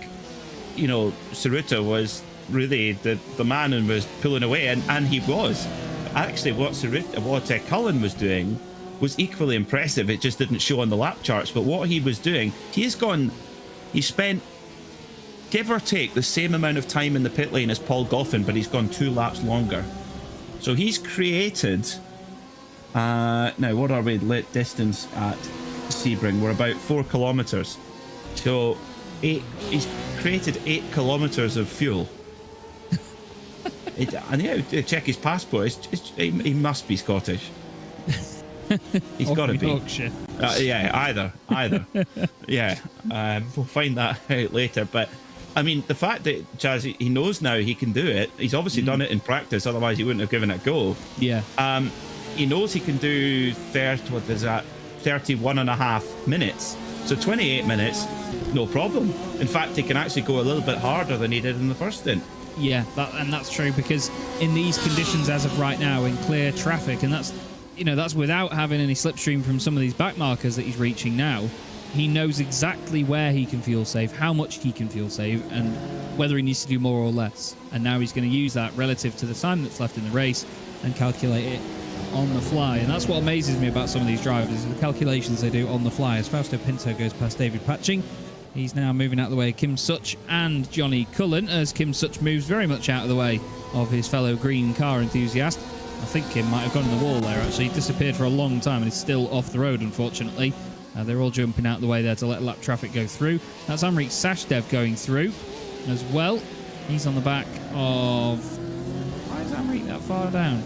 Speaker 1: you know, Zaruta was really the man and was pulling away, and he was. Actually, what Cullen was doing was equally impressive. It just didn't show on the lap charts, but what he was doing, he spent, give or take, the same amount of time in the pit lane as Paul Goffin, but he's gone 2 laps longer. So he's created, now what are we lit distance at Sebring? We're about 4 kilometers. So he's created 8 kilometers of fuel. And yeah, check his passport. He must be Scottish. He's got to be. Yeah, either. Yeah, we'll find that out later. But I mean, the fact that Jazz, he knows now he can do it. He's obviously done it in practice. Otherwise, he wouldn't have given it a go.
Speaker 2: Yeah.
Speaker 1: He knows he can do 31.5 minutes. So 28 minutes, no problem. In fact, he can actually go a little bit harder than he did in the first stint.
Speaker 2: Yeah, that's true, because in these conditions as of right now, in clear traffic, and that's without having any slipstream from some of these back markers that he's reaching now, he knows exactly where he can fuel save, how much he can fuel save, and whether he needs to do more or less. And now he's going to use that relative to the time that's left in the race and calculate it on the fly. And that's what amazes me about some of these drivers, is the calculations they do on the fly. As Fausto Pinto goes past David Patching, he's now moving out of the way of Kim Such and Johnny Cullen, as Kim Such moves very much out of the way of his fellow green car enthusiast. I think Kim might have gone in the wall there, actually. He disappeared for a long time and he's still off the road, unfortunately. They're all jumping out of the way there to let lap traffic go through. That's Amrit Sashdev going through as well. He's on the back of... Why is Amrit that far down?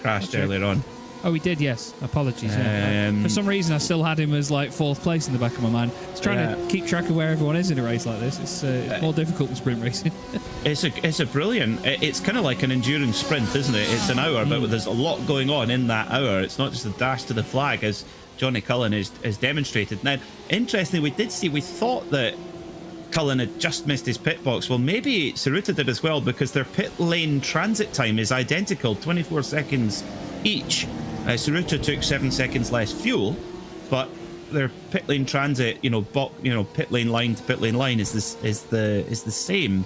Speaker 1: Crashed earlier on.
Speaker 2: Oh, he did, yes. Apologies. Yeah. For some reason, I still had him as like 4th place in the back of my mind. It's trying to keep track of where everyone is in a race like this. It's more difficult than sprint racing.
Speaker 1: It's a brilliant. It's kind of like an endurance sprint, isn't it? It's an hour, but there's a lot going on in that hour. It's not just a dash to the flag, as Johnny Cullen is demonstrated. Now, interestingly, we thought that Cullen had just missed his pit box. Well, maybe Zaruta did as well, because their pit lane transit time is identical, 24 seconds each. Zaruta took 7 seconds less fuel, but their pit lane transit, pit lane line to pit lane line is the same.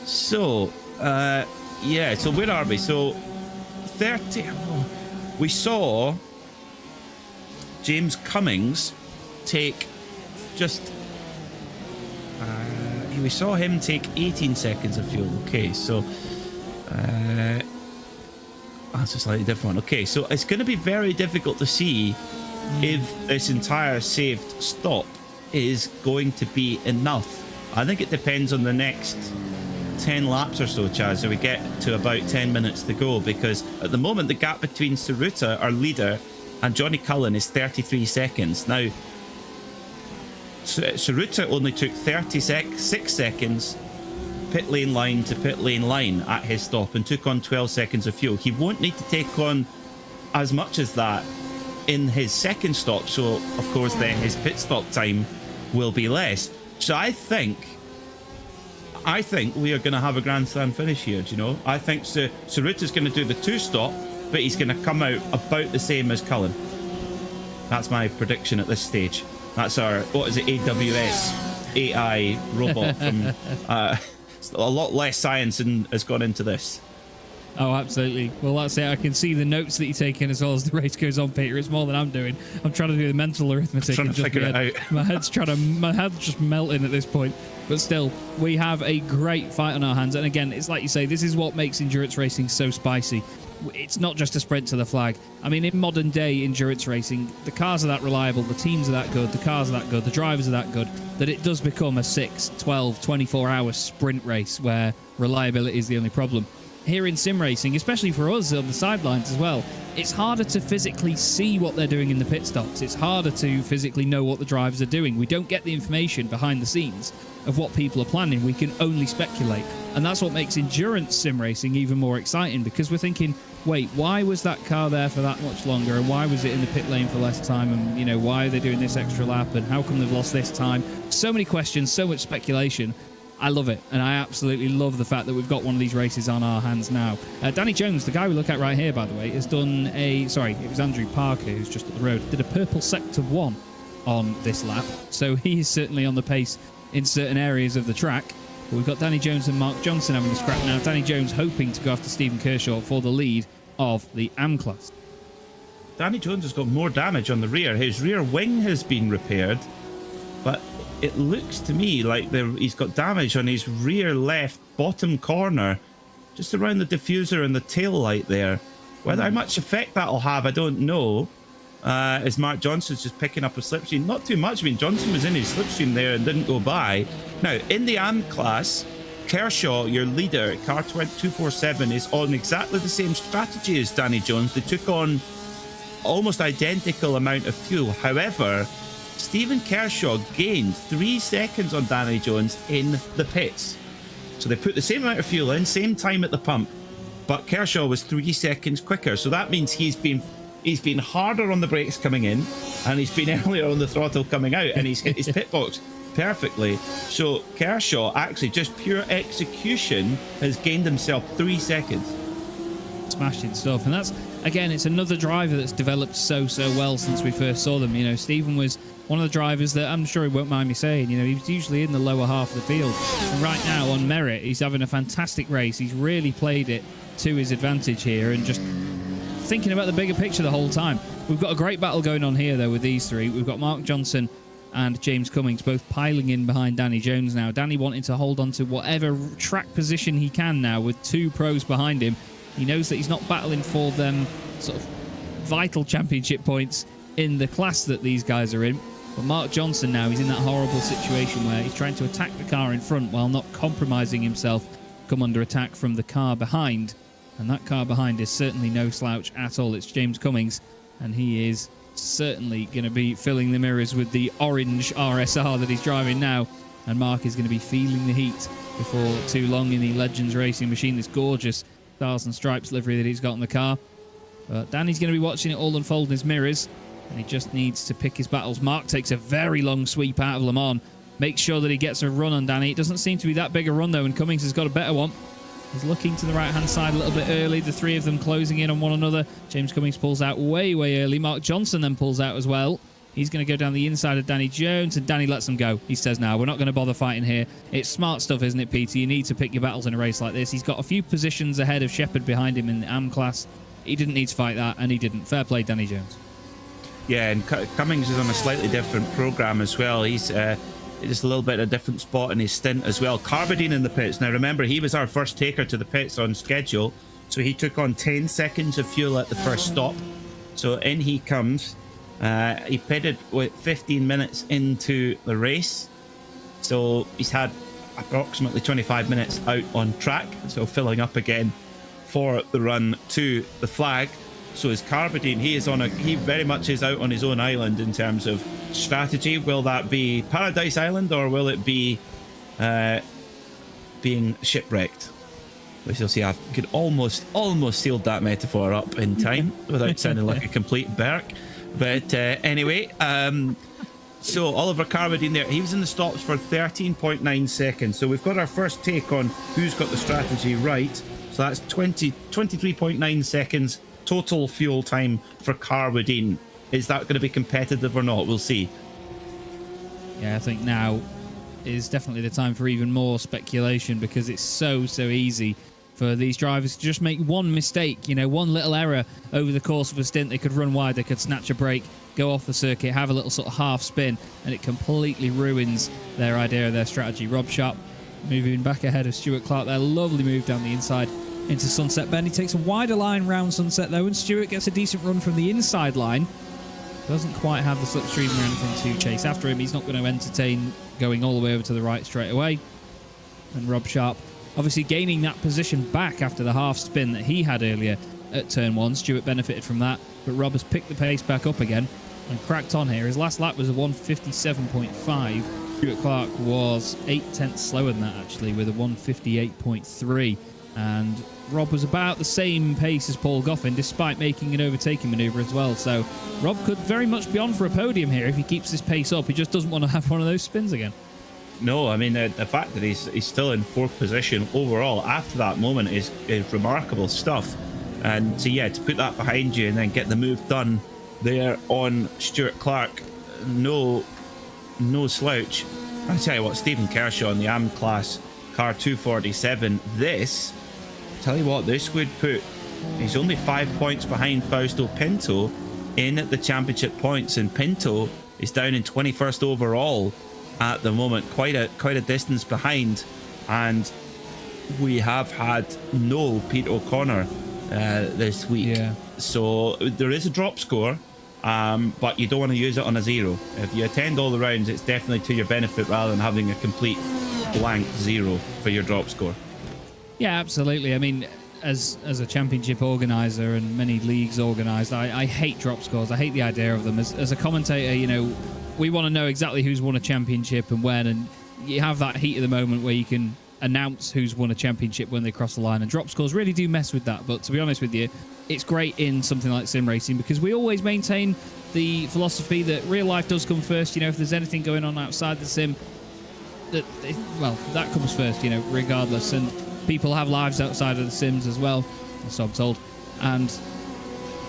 Speaker 1: So, yeah. So where are we? So 30. We saw James Cummings take we saw him take 18 seconds of fuel. Okay, so that's a slightly different one. Okay, so it's going to be very difficult to see if this entire saved stop is going to be enough. I think it depends on the next 10 laps or so, Chaz, so we get to about 10 minutes to go, because at the moment the gap between Tsuruta, our leader, and Johnny Cullen is 33 seconds. Now, Tsuruta only took 36 seconds pit lane line to pit lane line at his stop and took on 12 seconds of fuel. He won't need to take on as much as that in his second stop, so of course then his pit stop time will be less. So I think we are going to have a grandstand finish here, do you know? I think Tsuruta's going to do the 2-stop, but he's going to come out about the same as Cullen. That's my prediction at this stage. That's our, what is it, AWS AI robot from... a lot less science has gone into this.
Speaker 2: Oh, absolutely. Well, that's it. I can see the notes that you're taking as well as the race goes on, Peter. It's more than I'm doing. I'm trying to do the mental arithmetic.
Speaker 1: Trying to figure it out.
Speaker 2: My head's just melting at this point. But still, we have a great fight on our hands. And again, it's like you say, this is what makes endurance racing so spicy. It's not just a sprint to the flag. I mean, in modern day endurance racing, the cars are that reliable, the teams are that good, the cars are that good, the drivers are that good, that it does become a 6, 12, 24-hour sprint race where reliability is the only problem. Here in sim racing, especially for us on the sidelines as well, it's harder to physically see what they're doing in the pit stops. It's harder to physically know what the drivers are doing. We don't get the information behind the scenes of what people are planning. We can only speculate. And that's what makes endurance sim racing even more exciting, because we're thinking, wait, why was that car there for that much longer? And why was it in the pit lane for less time? And, you know, why are they doing this extra lap? And how come they've lost this time? So many questions, so much speculation. I love it, and I absolutely love the fact that we've got one of these races on our hands now. Danny Jones, the guy we look at right here, by the way, has done it was Andrew Parker, who's just up the road, did a purple sector 1 on this lap, so he's certainly on the pace in certain areas of the track. But we've got Danny Jones and Mark Johnson having a scrap now. Danny Jones hoping to go after Stephen Kershaw for the lead of the AM class.
Speaker 1: Danny Jones has got more damage on the rear. His rear wing has been repaired, but it looks to me like he's got damage on his rear left bottom corner, just around the diffuser and the tail light there. How much effect that'll have, I don't know. As Mark Johnson's just picking up a slipstream. Not too much. I mean, Johnson was in his slipstream there and didn't go by. Now, in the AM class, Kershaw, your leader, car 247, is on exactly the same strategy as Danny Jones. They took on almost identical amount of fuel. However, Stephen Kershaw gained 3 seconds on Danny Jones in the pits. So they put the same amount of fuel in, same time at the pump, but Kershaw was 3 seconds quicker. So that means he's been harder on the brakes coming in, and he's been earlier on the throttle coming out, and he's hit his pit box perfectly. So Kershaw, actually just pure execution, has gained himself 3 seconds.
Speaker 2: Smashing stuff. And that's, again, it's another driver that's developed so well since we first saw them. You know, Stephen was one of the drivers that, I'm sure he won't mind me saying, you know, he was usually in the lower half of the field. And right now, on merit, he's having a fantastic race. He's really played it to his advantage here and just thinking about the bigger picture the whole time. We've got a great battle going on here, though, with these three. We've got Mark Johnson and James Cummings both piling in behind Danny Jones now. Danny wanting to hold on to whatever track position he can now with 2 pros behind him. He knows that he's not battling for them sort of vital championship points in the class that these guys are in. But Mark Johnson now, he's in that horrible situation where he's trying to attack the car in front while not compromising himself, come under attack from the car behind. And that car behind is certainly no slouch at all. It's James Cummings, and he is certainly going to be filling the mirrors with the orange RSR that he's driving now. And Mark is going to be feeling the heat before too long in the Legends Racing machine, this gorgeous Stars and Stripes livery that he's got in the car. But Danny's going to be watching it all unfold in his mirrors, and he just needs to pick his battles. Mark takes a very long sweep out of Le Mans, makes sure that he gets a run on Danny. It doesn't seem to be that big a run, though, and Cummings has got a better one. He's looking to the right-hand side a little bit early, the 3 of them closing in on one another. James Cummings pulls out way early. Mark Johnson then pulls out as well. He's going to go down the inside of Danny Jones, and Danny lets him go. He says, "Now, we're not going to bother fighting here." It's smart stuff, isn't it, Peter? You need to pick your battles in a race like this. He's got a few positions ahead of Shepherd behind him in the AM class. He didn't need to fight that, and he didn't. Fair play, Danny Jones.
Speaker 1: Yeah, and Cummings is on a slightly different program as well. He's just a little bit of a different spot in his stint as well. Carbadine in the pits. Now, remember, he was our first taker to the pits on schedule, so he took on 10 seconds of fuel at the first stop. So in he comes. He pitted with 15 minutes into the race, so he's had approximately 25 minutes out on track, so filling up again for the run to the flag. So is Carbadine. He very much is out on his own island in terms of strategy. Will that be Paradise Island, or will it be being shipwrecked? We shall see. I could almost sealed that metaphor up in time without sounding like a complete Berk. But anyway, so Oliver Carbadine there, he was in the stops for 13.9 seconds. So we've got our first take on who's got the strategy right. So that's 23.9 seconds total fuel time for Carbadine. Is that going to be competitive or not? We'll see.
Speaker 2: Yeah, I think now is definitely the time for even more speculation, because it's so easy for these drivers to just make one mistake, you know, one little error over the course of a stint. They could run wide, they could snatch a break, go off the circuit, have a little sort of half spin, and it completely ruins their idea of their strategy. Rob Sharp moving back ahead of Stuart Clark there. Lovely move down the inside into Sunset Bend. He takes a wider line round Sunset though, and Stuart gets a decent run from the inside line. Doesn't quite have the slipstream or anything to chase after him. He's not going to entertain going all the way over to the right straight away. And Rob Sharp obviously gaining that position back after the half spin that he had earlier at turn 1. Stuart benefited from that, but Rob has picked the pace back up again and cracked on here. His last lap was a 1:57.5. Stuart Clark was 8/10 slower than that actually, with a 1:58.3. And Rob was about the same pace as Paul Goffin, despite making an overtaking manoeuvre as well. So Rob could very much be on for a podium here if he keeps this pace up. He just doesn't want to have one of those spins again.
Speaker 1: No, I mean, the fact that he's still in 4th position overall after that moment is remarkable stuff. And so, yeah, to put that behind you and then get the move done there on Stuart Clark, no slouch. I tell you what, Stephen Kershaw in the AM class car 247, this would put, he's only 5 points behind Fausto Pinto in the championship points, and Pinto is down in 21st overall at the moment, quite a distance behind. And we have had no Pete O'Connor this week. Yeah. So there is a drop score, but you don't want to use it on a 0. If you attend all the rounds, it's definitely to your benefit rather than having a complete blank 0 for your drop score.
Speaker 2: Yeah, absolutely. I mean, as a championship organizer and many leagues organized, I hate drop scores. I hate the idea of them. As a commentator, you know, we want to know exactly who's won a championship and when, and you have that heat of the moment where you can announce who's won a championship when they cross the line, and drop scores really do mess with that. But to be honest with you, it's great in something like sim racing, because we always maintain the philosophy that real life does come first. You know, if there's anything going on outside the sim, that comes first, you know, regardless. And people have lives outside of the sims as well, so I'm told. And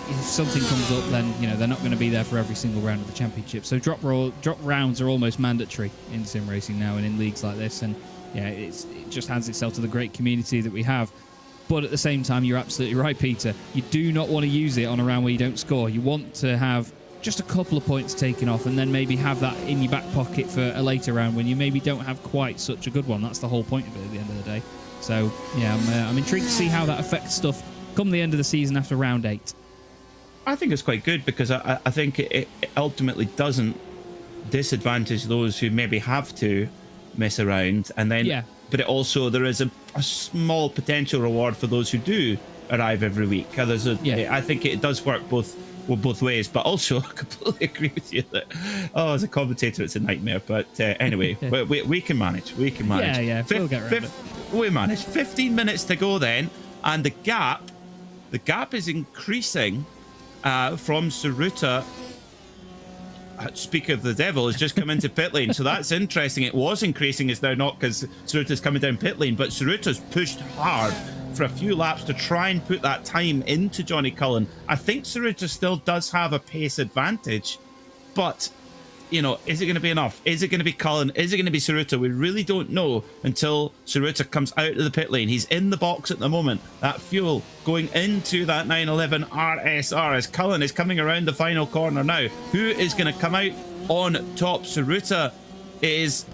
Speaker 2: if something comes up, then, you know, they're not going to be there for every single round of the championship. So drop rounds are almost mandatory in sim racing now and in leagues like this. And yeah, it just hands itself to the great community that we have. But at the same time, you're absolutely right, Peter. You do not want to use it on a round where you don't score. You want to have just a couple of points taken off, and then maybe have that in your back pocket for a later round when you maybe don't have quite such a good one. That's the whole point of it at the end of the day. So yeah, I'm intrigued to see how that affects stuff come the end of the season after round 8.
Speaker 1: I think it's quite good, because I think it ultimately doesn't disadvantage those who maybe have to mess around, and then but it also, there is a small potential reward for those who do arrive every week. I think it does work both ways, but also I completely agree with you that as a commentator it's a nightmare, but anyway, we can manage. We'll get around it. We manage. 15 minutes to go then, and the gap is increasing from Tsuruta. Speak of the devil, has just come into pit lane, so that's interesting. It was increasing, it's now not, because Tsuruta's coming down pit lane, but Tsuruta's pushed hard for a few laps to try and put that time into Johnny Cullen. I think Tsuruta still does have a pace advantage, but, you know, is it going to be enough? Is it going to be Cullen? Is it going to be Tsuruta? We really don't know until Tsuruta comes out of the pit lane. He's in the box at the moment. That fuel going into that 911 RSR as Cullen is coming around the final corner now. Who is going to come out on top? Tsuruta is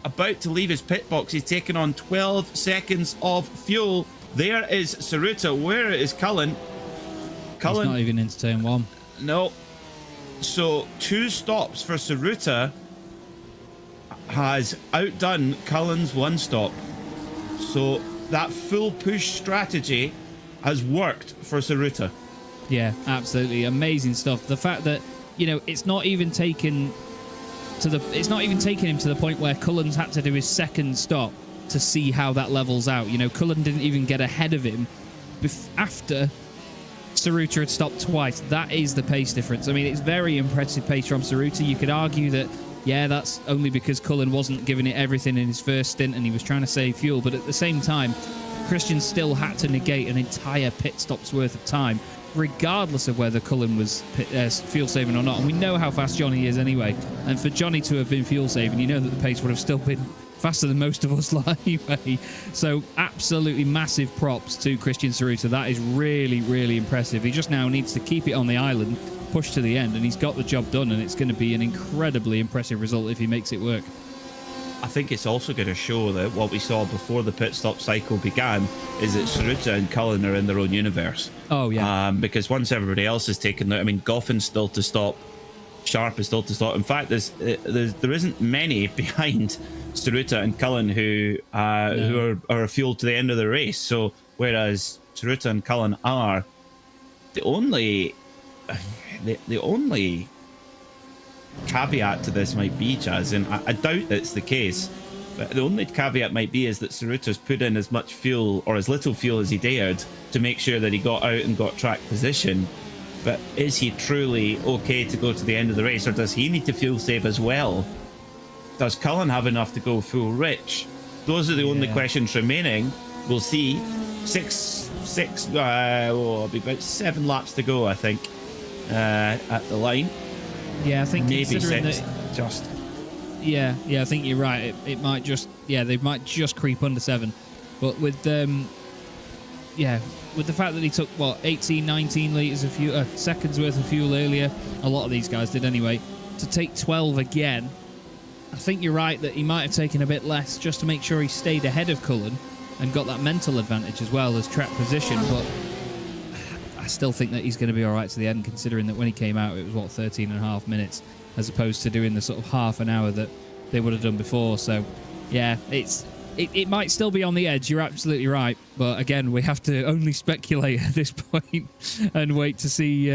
Speaker 1: about to leave his pit box. He's taken on 12 seconds of fuel. There is Tsuruta. Where is Cullen?
Speaker 2: He's not even into turn 1.
Speaker 1: No. So 2 stops for Saruta has outdone Cullen's 1 stop. So that full push strategy has worked for Saruta.
Speaker 2: Yeah, absolutely amazing stuff. The fact that, you know, it's not even taken him to the point where Cullen's had to do his 2nd stop to see how that levels out. You know, Cullen didn't even get ahead of him after Saruta had stopped twice. That is the pace difference. I mean, it's very impressive pace from Saruta. You could argue that, yeah, that's only because Cullen wasn't giving it everything in his first stint and he was trying to save fuel. But at the same time, Christian still had to negate an entire pit stop's worth of time, regardless of whether Cullen was fuel saving or not. And we know how fast Johnny is anyway. And for Johnny to have been fuel saving, you know that the pace would have still been faster than most of us anyway. So absolutely massive props to Christian Saruta. That is really, really impressive. He just now needs to keep it on the island, push to the end, and he's got the job done, and it's going to be an incredibly impressive result if he makes it work.
Speaker 1: I think it's also going to show that what we saw before the pit stop cycle began is that Saruta and Cullen are in their own universe.
Speaker 2: Oh, yeah.
Speaker 1: Because once everybody else is taken, I mean, Goffin's still to stop, Sharp is still to stop. In fact, there isn't many behind Saruta and Cullen who are fueled to the end of the race. So whereas Saruta and Cullen are the only caveat to this might be, Chaz, and I doubt that's the case, but the only caveat might be is that Saruta's put in as much fuel or as little fuel as he dared to make sure that he got out and got track position. But is he truly okay to go to the end of the race, or does he need to fuel save as well? Does Cullen have enough to go full rich? Those are the only questions remaining. We'll see. It'll be about 7 laps to go, I think, at the line.
Speaker 2: Yeah, I think
Speaker 1: maybe 6.
Speaker 2: Yeah, I think you're right. It might just, they might just creep under 7. But with with the fact that he took 18, 19 litres of fuel, seconds worth of fuel earlier, a lot of these guys did anyway, to take 12 again, I think you're right that he might have taken a bit less just to make sure he stayed ahead of Cullen and got that mental advantage as well as track position. But I still think that he's going to be all right to the end, considering that when he came out, it was 13 and a half minutes, as opposed to doing the sort of half an hour that they would have done before. So, yeah, it might still be on the edge. You're absolutely right, but again, we have to only speculate at this point and wait to see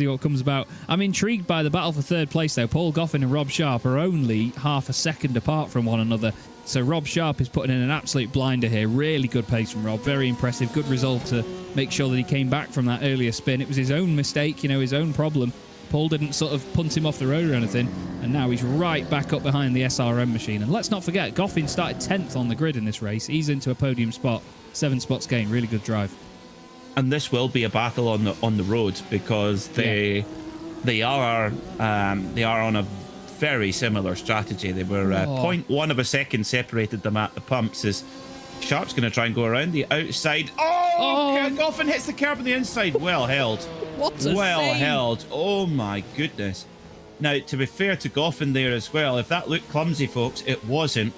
Speaker 2: what comes about. I'm intrigued by the battle for 3rd place, though. Paul Goffin and Rob Sharp are only half a second apart from one another. So Rob Sharp is putting in an absolute blinder here. Really good pace from Rob. Very impressive. Good resolve to make sure that he came back from that earlier spin. It was his own mistake, his own problem. Paul didn't sort of punt him off the road or anything, and now he's right back up behind the SRM machine. And let's not forget, Goffin started 10th on the grid in this race. He's into a podium spot, 7 spots gained. Really good drive.
Speaker 1: And this will be a battle on the road, because they are on a very similar strategy. They were 0.1 of a second separated them at the pumps. As Sharp's going to try and go around the outside. Goffin hits the curb on the inside. Well held. Well held. Oh my goodness. Now, to be fair to Goffin there as well, if that looked clumsy, folks, it wasn't.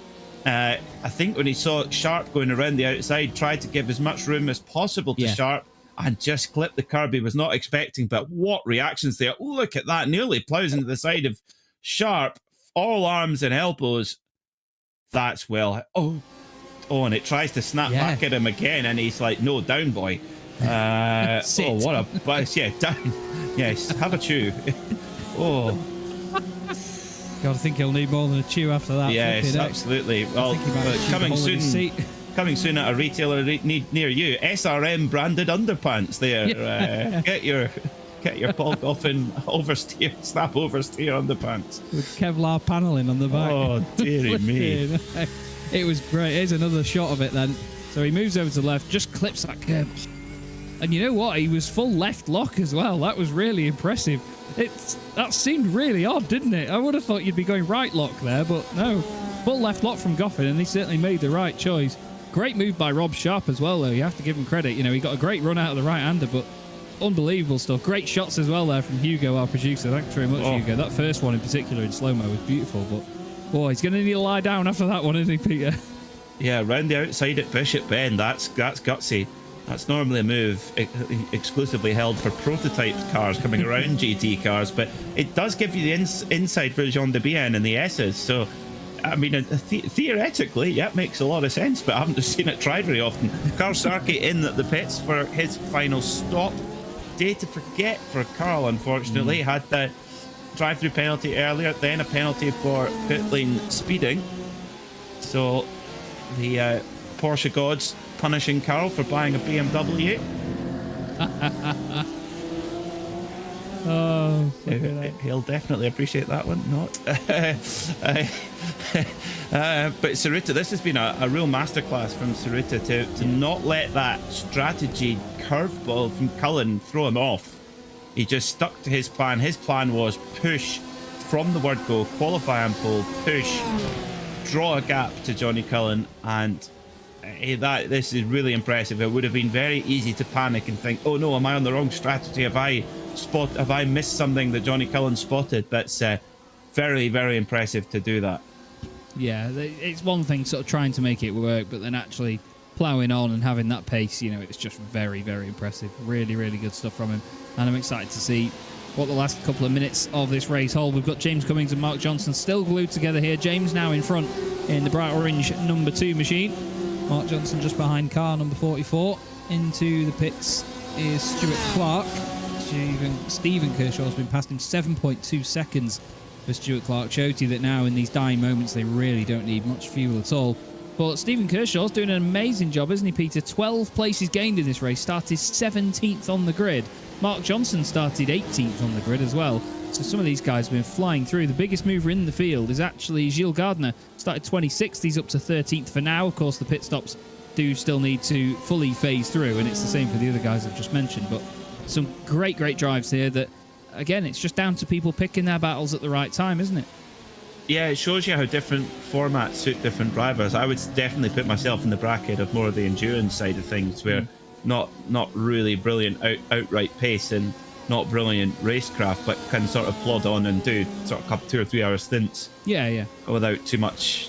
Speaker 1: I think when he saw Sharp going around the outside, tried to give as much room as possible to Sharp and just clipped the curb he was not expecting. But what reactions there. Look at that. Nearly plows into the side of Sharp. All arms and elbows. That's well. Oh, and it tries to snap back at him again, and he's like, no, down, boy. What a bus. Yeah, down. Yes, have a chew. God,
Speaker 3: I think he'll need more than a chew after that.
Speaker 1: Yes, absolutely. Well, coming soon at a retailer near you. SRM branded underpants there. Get your Paul Goffin oversteer, snap oversteer underpants.
Speaker 3: With Kevlar paneling on the back.
Speaker 1: Oh, dearie me.
Speaker 3: It was great. Here's another shot of it then.
Speaker 2: So he moves over to the left, just clips that curb. And you know what? He was full left lock as well. That was really impressive. That seemed really odd, didn't it? I would have thought you'd be going right lock there, but no. Full left lock from Goffin, and he certainly made the right choice. Great move by Rob Sharp as well, though. You have to give him credit. He got a great run out of the right-hander, but unbelievable stuff. Great shots as well there from Hugo, our producer. Thanks very much, Hugo. That first one in particular in slow-mo was beautiful, but boy, he's going to need to lie down after that one, isn't he, Peter?
Speaker 1: Yeah, round the outside at Bishop Bend. That's gutsy. That's normally a move exclusively held for prototype cars coming around GT cars, but it does give you the inside for Jean de Bien and the S's. So, I mean, theoretically, yeah, it makes a lot of sense, but I haven't seen it tried very often. Carl Sarkey in at the pits for his final stop. Day to forget for Carl, unfortunately. Had the drive-through penalty earlier, then a penalty for pit lane speeding. So, the Porsche gods punishing Carl for buying a BMW.
Speaker 3: Oh,
Speaker 1: he'll definitely appreciate that one. Not. But Tsuruta, this has been a real masterclass from Tsuruta to not let that strategy curveball from Cullen throw him off. He just stuck to his plan. His plan was push from the word go, qualify on pole, push, draw a gap to Johnny Cullen, and this is really impressive. It would have been very easy to panic and think, oh no, am I on the wrong strategy? Have I missed something that Johnny Cullen spotted? That's very, very impressive to do that.
Speaker 2: Yeah, it's one thing sort of trying to make it work, but then actually ploughing on and having that pace, you know, it's just very, very impressive. Really, really good stuff from him. And I'm excited to see what the last couple of minutes of this race hold. We've got James Cummings and Mark Johnson still glued together here. James now in front in the bright orange number 2 machine.
Speaker 3: Mark Johnson just behind car number 44. Into the pits is Stuart Clark. Stephen Kershaw's been past him 7.2 seconds for Stuart Clark. Showed you that now in these dying moments they really don't need much fuel at all. But Stephen Kershaw's doing an amazing job, isn't he, Peter? 12 places gained in this race, started 17th on the grid. Mark Johnson started 18th on the grid as well. So some of these guys have been flying through. The biggest mover in the field is actually Gilles Gardner. Started 26th. He's up to 13th for now. Of course, the pit stops do still need to fully phase through, and it's the same for the other guys I've just mentioned. But some great, great drives here that, again, it's just down to people picking their battles at the right time, isn't it?
Speaker 1: Yeah, it shows you how different formats suit different drivers. I would definitely put myself in the bracket of more of the endurance side of things, where not really brilliant outright pace and not brilliant racecraft, but can sort of plod on and do sort of 2 or 3 hour stints.
Speaker 2: Yeah.
Speaker 1: Without too much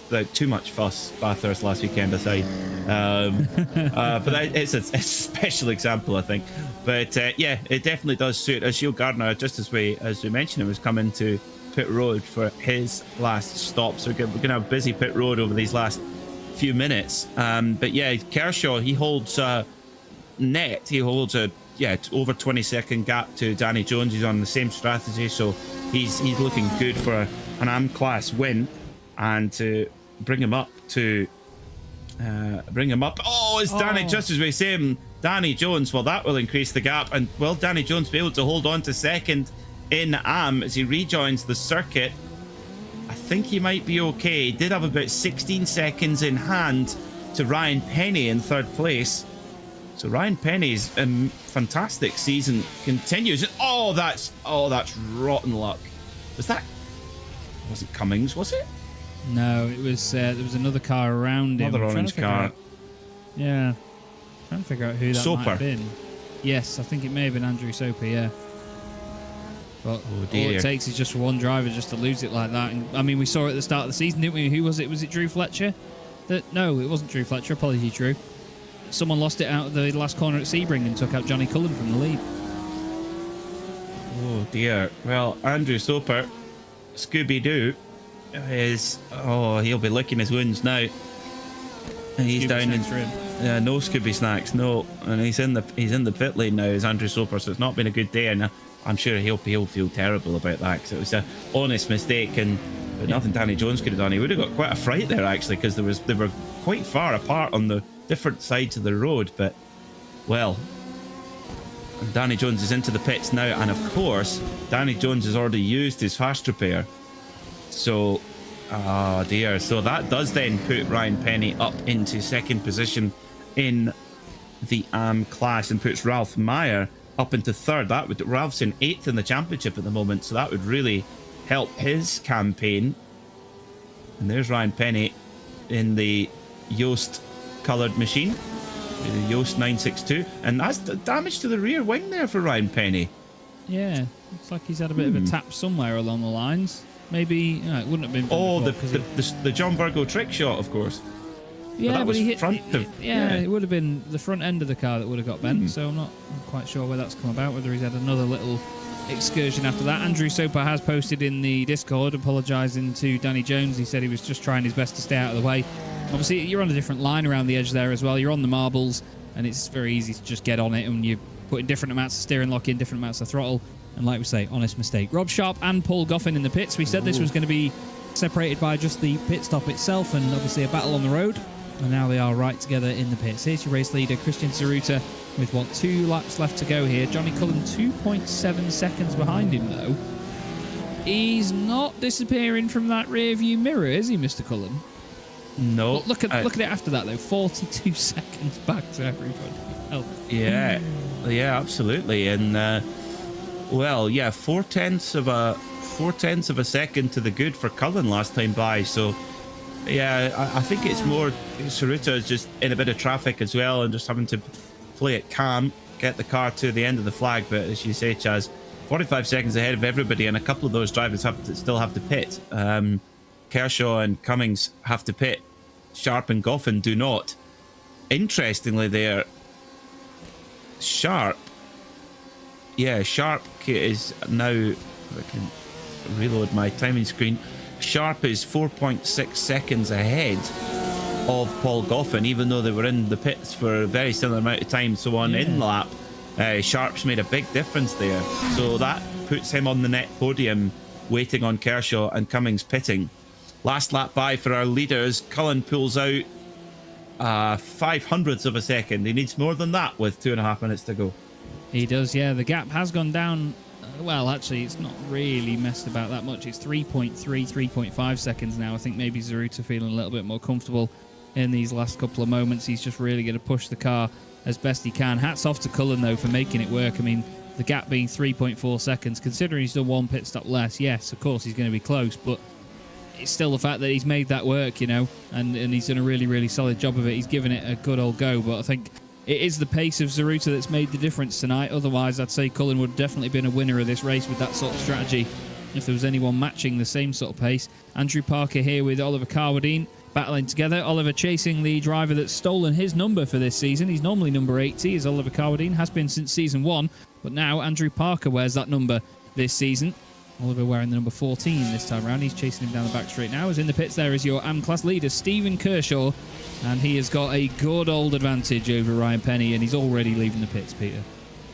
Speaker 1: fuss. Bathurst last weekend aside, but it's a special example, I think. But yeah, it definitely does suit. Gilles Gardner, just as we mentioned, was coming to pit road for his last stop, so we're gonna have busy pit road over these last few minutes. But yeah, Kershaw, he holds net. He holds a over 20-second gap to Danny Jones. He's on the same strategy, so he's looking good for an AM class win, and to bring him up. Oh, it's Danny, just as we say, Danny Jones. Well, that will increase the gap, and will Danny Jones be able to hold on to second in AM as he rejoins the circuit? I think he might be okay. He did have about 16 seconds in hand to Ryan Penny in 3rd place. So Ryan Penny's fantastic season continues. Oh, that's rotten luck. Wasn't Cummings, was it?
Speaker 2: No, it was. There was another car around him.
Speaker 1: Another orange car.
Speaker 2: Yeah, trying to figure out who that
Speaker 1: Soper.
Speaker 2: might have been. Yes, I think it may have been Andrew Soper. Yeah. But all it takes is just for one driver just to lose it like that. And I mean, we saw it at the start of the season, didn't we? Who was it? Was it Drew Fletcher? No, it wasn't Drew Fletcher. Apologies, Drew. Someone lost it out of the last corner at Sebring and took out Johnny Cullen from the lead.
Speaker 1: Oh dear. Well, Andrew Soper, Scooby-Doo, he'll be licking his wounds now. And he's down in no Scooby snacks, no. And he's in the pit lane now as Andrew Soper, so it's not been a good day, and I'm sure he'll feel terrible about that, because it was an honest mistake, but nothing Danny Jones could have done. He would have got quite a fright there, actually, because they were quite far apart on the different sides of the road. But well, Danny Jones is into the pits now, and of course Danny Jones has already used his fast repair, so oh dear. So that does then put Ryan Penny up into 2nd position in the AM class and puts Ralph Meyer up into 3rd. Ralph's in 8th in the championship at the moment, so that would really help his campaign. And there's Ryan Penny in the Yost coloured machine, the Yost 962, and that's damage to the rear wing there for Ryan Penny.
Speaker 2: Yeah, looks like he's had a bit of a tap somewhere along the lines. Maybe it wouldn't have been.
Speaker 1: The John Virgo trick shot, of course.
Speaker 2: Yeah,
Speaker 1: that
Speaker 2: but he hit.
Speaker 1: front of,
Speaker 2: It would have been the front end of the car that would have got bent. So I'm not quite sure where that's come about. Whether he's had another little excursion after that. Andrew Soper has posted in the Discord apologising to Danny Jones. He said he was just trying his best to stay out of the way. Obviously, you're on a different line around the edge there as well. You're on the marbles, and it's very easy to just get on it, and you put in different amounts of steering lock in, different amounts of throttle. And like we say, honest mistake. Rob Sharp and Paul Goffin in the pits. We said this was going to be separated by just the pit stop itself and obviously a battle on the road. And now they are right together in the pits. Here's your race leader, Christian Tsuruta, with 2 laps left to go here. Johnny Cullen 2.7 seconds behind him, though. He's not disappearing from that rear view mirror, is he, Mr. Cullen?
Speaker 1: No.
Speaker 2: Well, look at it after that, though. 42 seconds back to everybody. Oh.
Speaker 1: Yeah, absolutely. And four tenths of a second to the good for Cullen last time by. So yeah, I think it's more Tsuruta is just in a bit of traffic as well and just having to play it calm, get the car to the end of the flag. But as you say, Chaz, 45 seconds ahead of everybody, and a couple of those drivers still have to pit. Kershaw and Cummings have to pit. Sharp and Goffin do not. Interestingly, there, Sharp is now, if I can reload my timing screen, Sharp is 4.6 seconds ahead of Paul Goffin, even though they were in the pits for a very similar amount of time. So on in-lap, Sharp's made a big difference there. So that puts him on the net podium, waiting on Kershaw and Cummings pitting. Last lap by for our leaders. Cullen pulls out 500ths of a second. He needs more than that with 2.5 minutes to go.
Speaker 2: He does, yeah. The gap has gone down. Well, actually, it's not really messed about that much. It's 3.5 seconds now. I think maybe Tsuruta feeling a little bit more comfortable in these last couple of moments. He's just really going to push the car as best he can. Hats off to Cullen, though, for making it work. I mean, the gap being 3.4 seconds, considering he's done one pit stop less, yes, of course, he's going to be close, but it's still the fact that he's made that work, and he's done a really, really solid job of it. He's given it a good old go, but I think it is the pace of Tsuruta that's made the difference tonight. Otherwise, I'd say Cullen would have definitely been a winner of this race with that sort of strategy if there was anyone matching the same sort of pace. Andrew Parker here with Oliver Carwadine battling together. Oliver chasing the driver that's stolen his number for this season. He's normally number 80, as Oliver Carwadine has been since season 1, but now Andrew Parker wears that number this season. Oliver wearing the number 14 this time around. He's chasing him down the back straight now. As in the pits there is your AM class leader, Stephen Kershaw. And he has got a good old advantage over Ryan Penny, and he's already leaving the pits, Peter.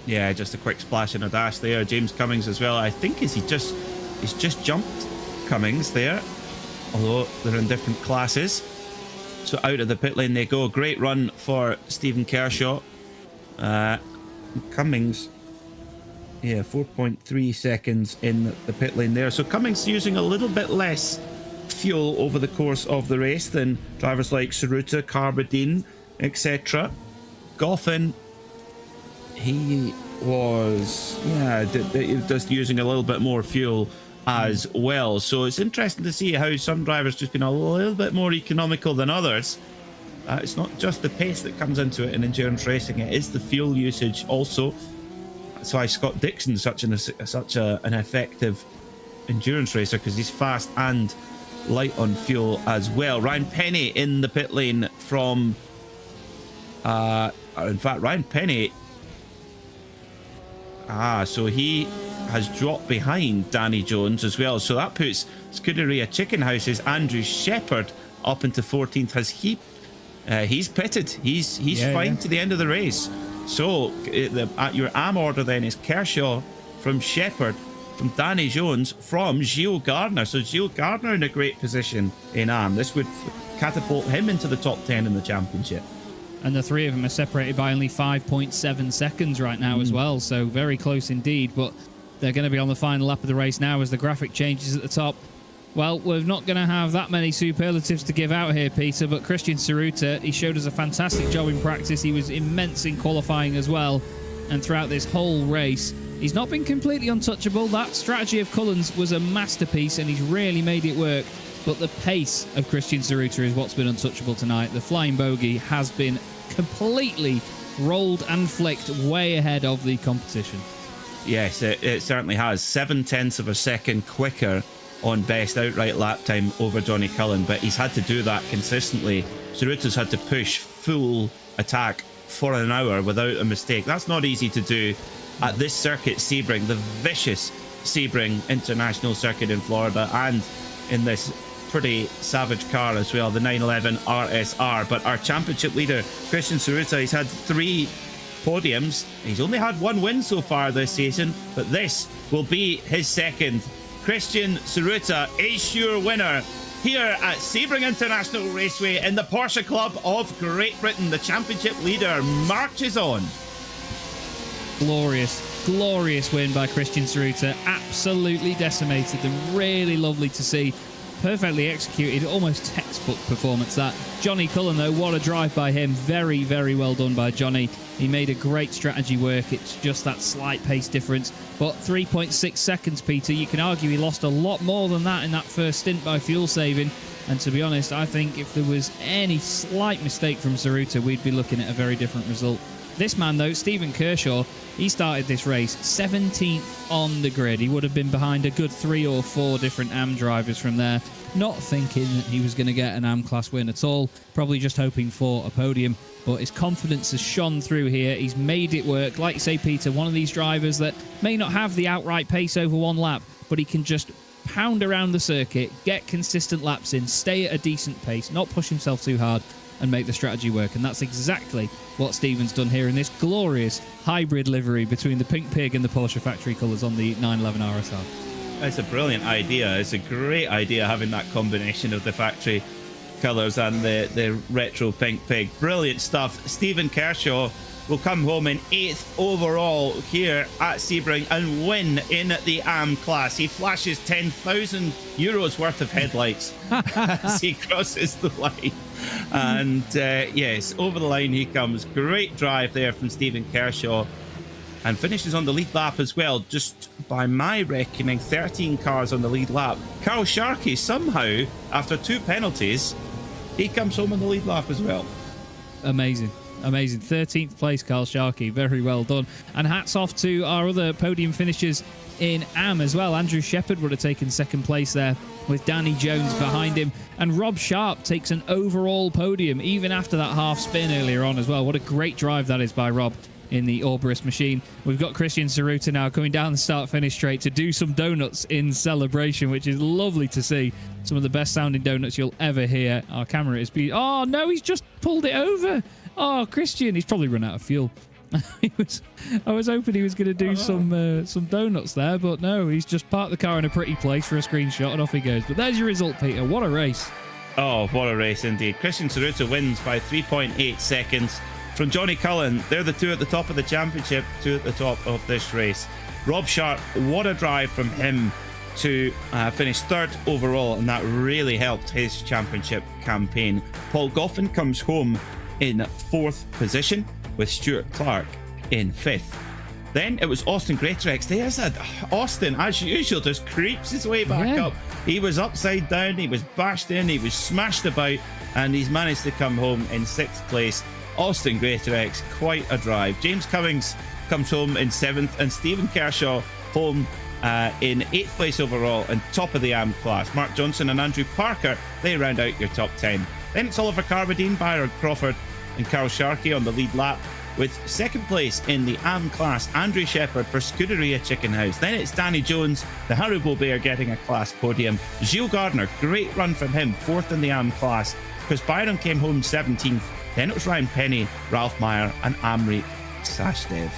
Speaker 2: Yeah,
Speaker 1: just a quick splash and a dash there. James Cummings as well. I think he's just jumped Cummings there, although they're in different classes. So out of the pit lane they go. Great run for Stephen Kershaw. Cummings, 4.3 seconds in the pit lane there. So Cummings using a little bit less fuel over the course of the race than drivers like Tsuruta, Carwadine, etc. Goffin, he was just using a little bit more fuel as well. So it's interesting to see how some drivers just been a little bit more economical than others. It's not just the pace that comes into it in endurance racing, it is the fuel usage also. That's why Scott Dixon's such an effective endurance racer, because he's fast and light on fuel as well. Ryan Penny in the pit lane from Ryan Penny, so he has dropped behind Danny Jones as well, so that puts Scuderia Chickenhouse's Andrew Shepherd up into 14th. He's pitted, he's fine to the end of the race. So at your AM order then is Kershaw from Shepherd, from Danny Jones, from Gilles Gardner. So Gilles Gardner in a great position in AM. This would catapult him into the top 10 in the championship.
Speaker 2: And the three of them are separated by only 5.7 seconds right now as well. So very close indeed. But they're going to be on the final lap of the race now as the graphic changes at the top. Well, we're not going to have that many superlatives to give out here, Peter, but Christian Tsuruta, he showed us a fantastic job in practice. He was immense in qualifying as well. And throughout this whole race, he's not been completely untouchable. That strategy of Cullen's was a masterpiece, and he's really made it work. But the pace of Christian Tsuruta is what's been untouchable tonight. The flying bogey has been completely rolled and flicked way ahead of the competition.
Speaker 1: Yes, it certainly has. 0.7 of a second quicker on best outright lap time over Johnny Cullen, but he's had to do that consistently Saruta's had to push full attack for an hour without a mistake. That's not easy to do at this circuit, Sebring, the vicious Sebring International Circuit in Florida, and in this pretty savage car as well, the 911 RSR. But our championship leader, Christian Saruta, he's had 3 podiums. He's only had 1 win so far this season, but this will be his second. Christian Saruta is your winner here at Sebring International Raceway in the Porsche Club of Great Britain. The championship leader marches on.
Speaker 3: Glorious win by Christian Saruta. Absolutely decimated them. Really lovely to see. Perfectly executed, almost textbook performance that. Johnny Cullen, though, what a drive by him. Very, very well done by Johnny. He made a great strategy work. It's just that slight pace difference. But 3.6 seconds, Peter, you can argue he lost a lot more than that in that first stint by fuel saving. And to be honest, I think if there was any slight mistake from Saruta, we'd be looking at a very different result. This man, though, Stephen Kershaw, he started this race 17th on the grid. He would have been behind a good 3 or 4 different AM drivers from there, not thinking that he was going to get an AM class win at all, probably just hoping for a podium. But his confidence has shone through here. He's made it work. Like you say, Peter, one of these drivers that may not have the outright pace over 1 lap, but he can just pound around the circuit, get consistent laps in, stay at a decent pace, not push himself too hard, and make the strategy work. And that's exactly what Stephen's done here in this glorious hybrid livery between the Pink Pig and the Porsche factory colours on the 911 RSR.
Speaker 1: It's a brilliant idea. It's a great idea having that combination of the factory colours and the retro Pink Pig. Brilliant stuff. Stephen Kershaw will come home in 8th overall here at Sebring and win in the AM class. He flashes €10,000 worth of headlights as he crosses the line. And yes, over the line he comes. Great drive there from Stephen Kershaw, and finishes on the lead lap as well. Just by my reckoning, 13 cars on the lead lap. Carl Sharkey somehow, after 2 penalties, he comes home on the lead lap as well.
Speaker 3: Amazing. 13th place, Carl Sharkey. Very well done. And hats off to our other podium finishers in AM as well. Andrew Shepherd would have taken 2nd place there with Danny Jones behind him. And Rob Sharp takes an overall podium, even after that half spin earlier on as well. What a great drive that is by Rob in the Orborist machine. We've got Christian Saruta now coming down the start-finish straight to do some donuts in celebration, which is lovely to see. Some of the best sounding donuts you'll ever hear. Our camera is... Oh, no, he's just pulled it over. Oh, Christian, he's probably run out of fuel. I was hoping he was going to do some donuts there, but no, he's just parked the car in a pretty place for a screenshot and off he goes. But there's your result, Peter. What a race.
Speaker 1: Oh, what a race indeed. Christian Saruta wins by 3.8 seconds from Johnny Cullen. They're the 2 at the top of the championship, 2 at the top of this race. Rob Sharp, what a drive from him to finish 3rd overall, and that really helped his championship campaign. Paul Goffin comes home in 4th position, with Stuart Clark in 5th. Then it was Austin Greatorex. There's that Austin, as usual, just creeps his way back up. He was upside down, he was bashed in, he was smashed about, and he's managed to come home in 6th place. Austin Greatorex, quite a drive. James Cummings comes home in 7th, and Stephen Kershaw home in 8th place overall and top of the AM class. Mark Johnson and Andrew Parker, they round out your top 10. Then it's Oliver Carradine, Byron Crawford and Carl Sharkey on the lead lap, with 2nd place in the AM class, Andrew Shepherd for Scuderia Chicken House. Then it's Danny Jones, the Haribo Bear, getting a class podium. Gilles Gardner, great run from him, 4th in the AM class. Chris Byron came home 17th. Then it was Ryan Penny, Ralph Meyer and Amrik Sashdev.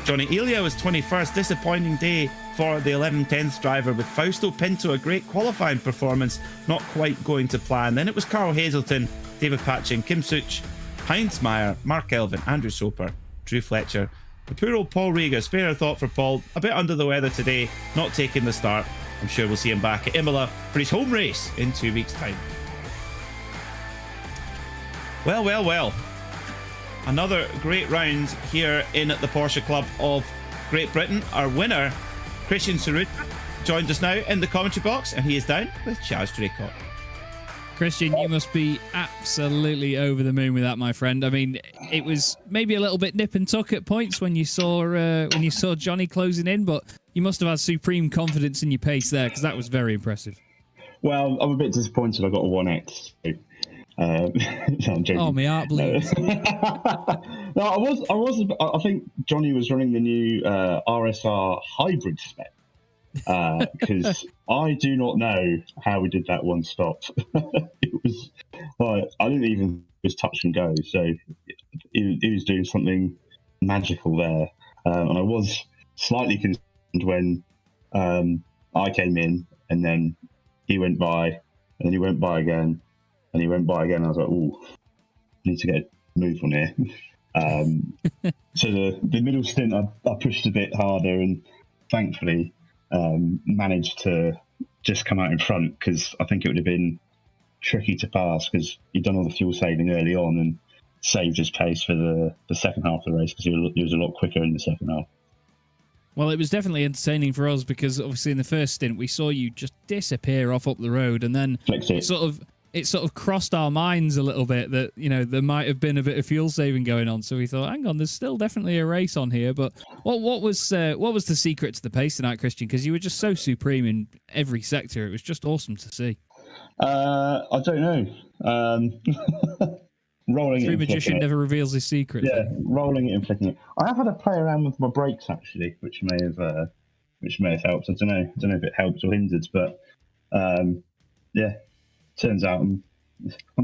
Speaker 1: Johnny Elia was 21st. Disappointing day for the 11-10th driver, with Fausto Pinto, a great qualifying performance, not quite going to plan. Then it was Carl Hazelton, David Patchin, Kim Such, Heinz Meyer, Mark Elvin, Andrew Soper, Drew Fletcher. The poor old Paul Riga, spare a thought for Paul, a bit under the weather today, not taking the start. I'm sure we'll see him back at Imola for his home race in 2 weeks' time. Well. Another great round here in the Porsche Club of Great Britain. Our winner, Christian Saruta, joined us now in the commentary box, and he is down with Chaz Draycott.
Speaker 3: Christian, you must be absolutely over the moon with that, my friend. I mean, it was maybe a little bit nip and tuck at points when you saw Johnny closing in, but you must have had supreme confidence in your pace there, because that was very impressive.
Speaker 4: Well, I'm a bit disappointed I got a 1x. No, I'm joking.
Speaker 3: Oh, my heart bleeds.
Speaker 4: No, I think Johnny was running the new RSR hybrid spec, because I do not know how we did that one stop. It was like, I didn't even just touch and go, so he was doing something magical there, and I was slightly concerned when I came in, and then he went by, and then he went by again, and he went by again. I was like, "Oh, need to get a move on here." So the middle stint, I pushed a bit harder, and thankfully managed to just come out in front, because I think it would have been tricky to pass, because he'd done all the fuel saving early on and saved his pace for the second half of the race, because he was a lot quicker in the second half.
Speaker 2: Well, it was definitely entertaining for us, because obviously in the first stint we saw you just disappear off up the road, and then it sort of crossed our minds a little bit that, you know, there might have been a bit of fuel saving going on. So we thought, hang on, there's still definitely a race on here. But what was the secret to the pace tonight, Christian? Because you were just so supreme in every sector. It was just awesome to see.
Speaker 4: I don't know. Rolling
Speaker 2: True
Speaker 4: it,
Speaker 2: magician never reveals his secret.
Speaker 4: Yeah, rolling it and flicking it. I have had to play around with my brakes actually, which may have helped. I don't know if it helped or hindered, but yeah, turns out I'm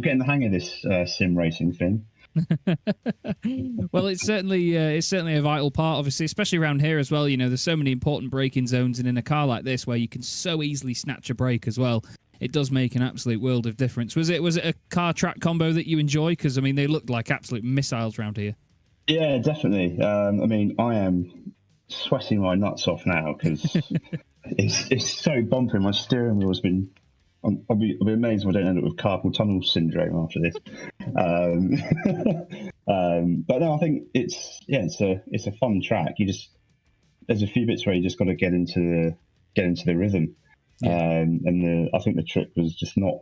Speaker 4: getting the hang of this sim racing thing.
Speaker 2: Well, it's certainly a vital part, obviously, especially around here as well. You know, there's so many important braking zones, and in a car like this where you can so easily snatch a brake as well, it does make an absolute world of difference. Was it a car track combo that you enjoy? Because I mean, they looked like absolute missiles around here.
Speaker 4: Yeah, definitely. I mean, I am sweating my nuts off now, because it's so bumpy. My steering wheel's been. I'll be amazed if I don't end up with carpal tunnel syndrome after this. But no, I think it's a fun track. There's a few bits where you just got to get into the rhythm. Yeah. I think the trick was just not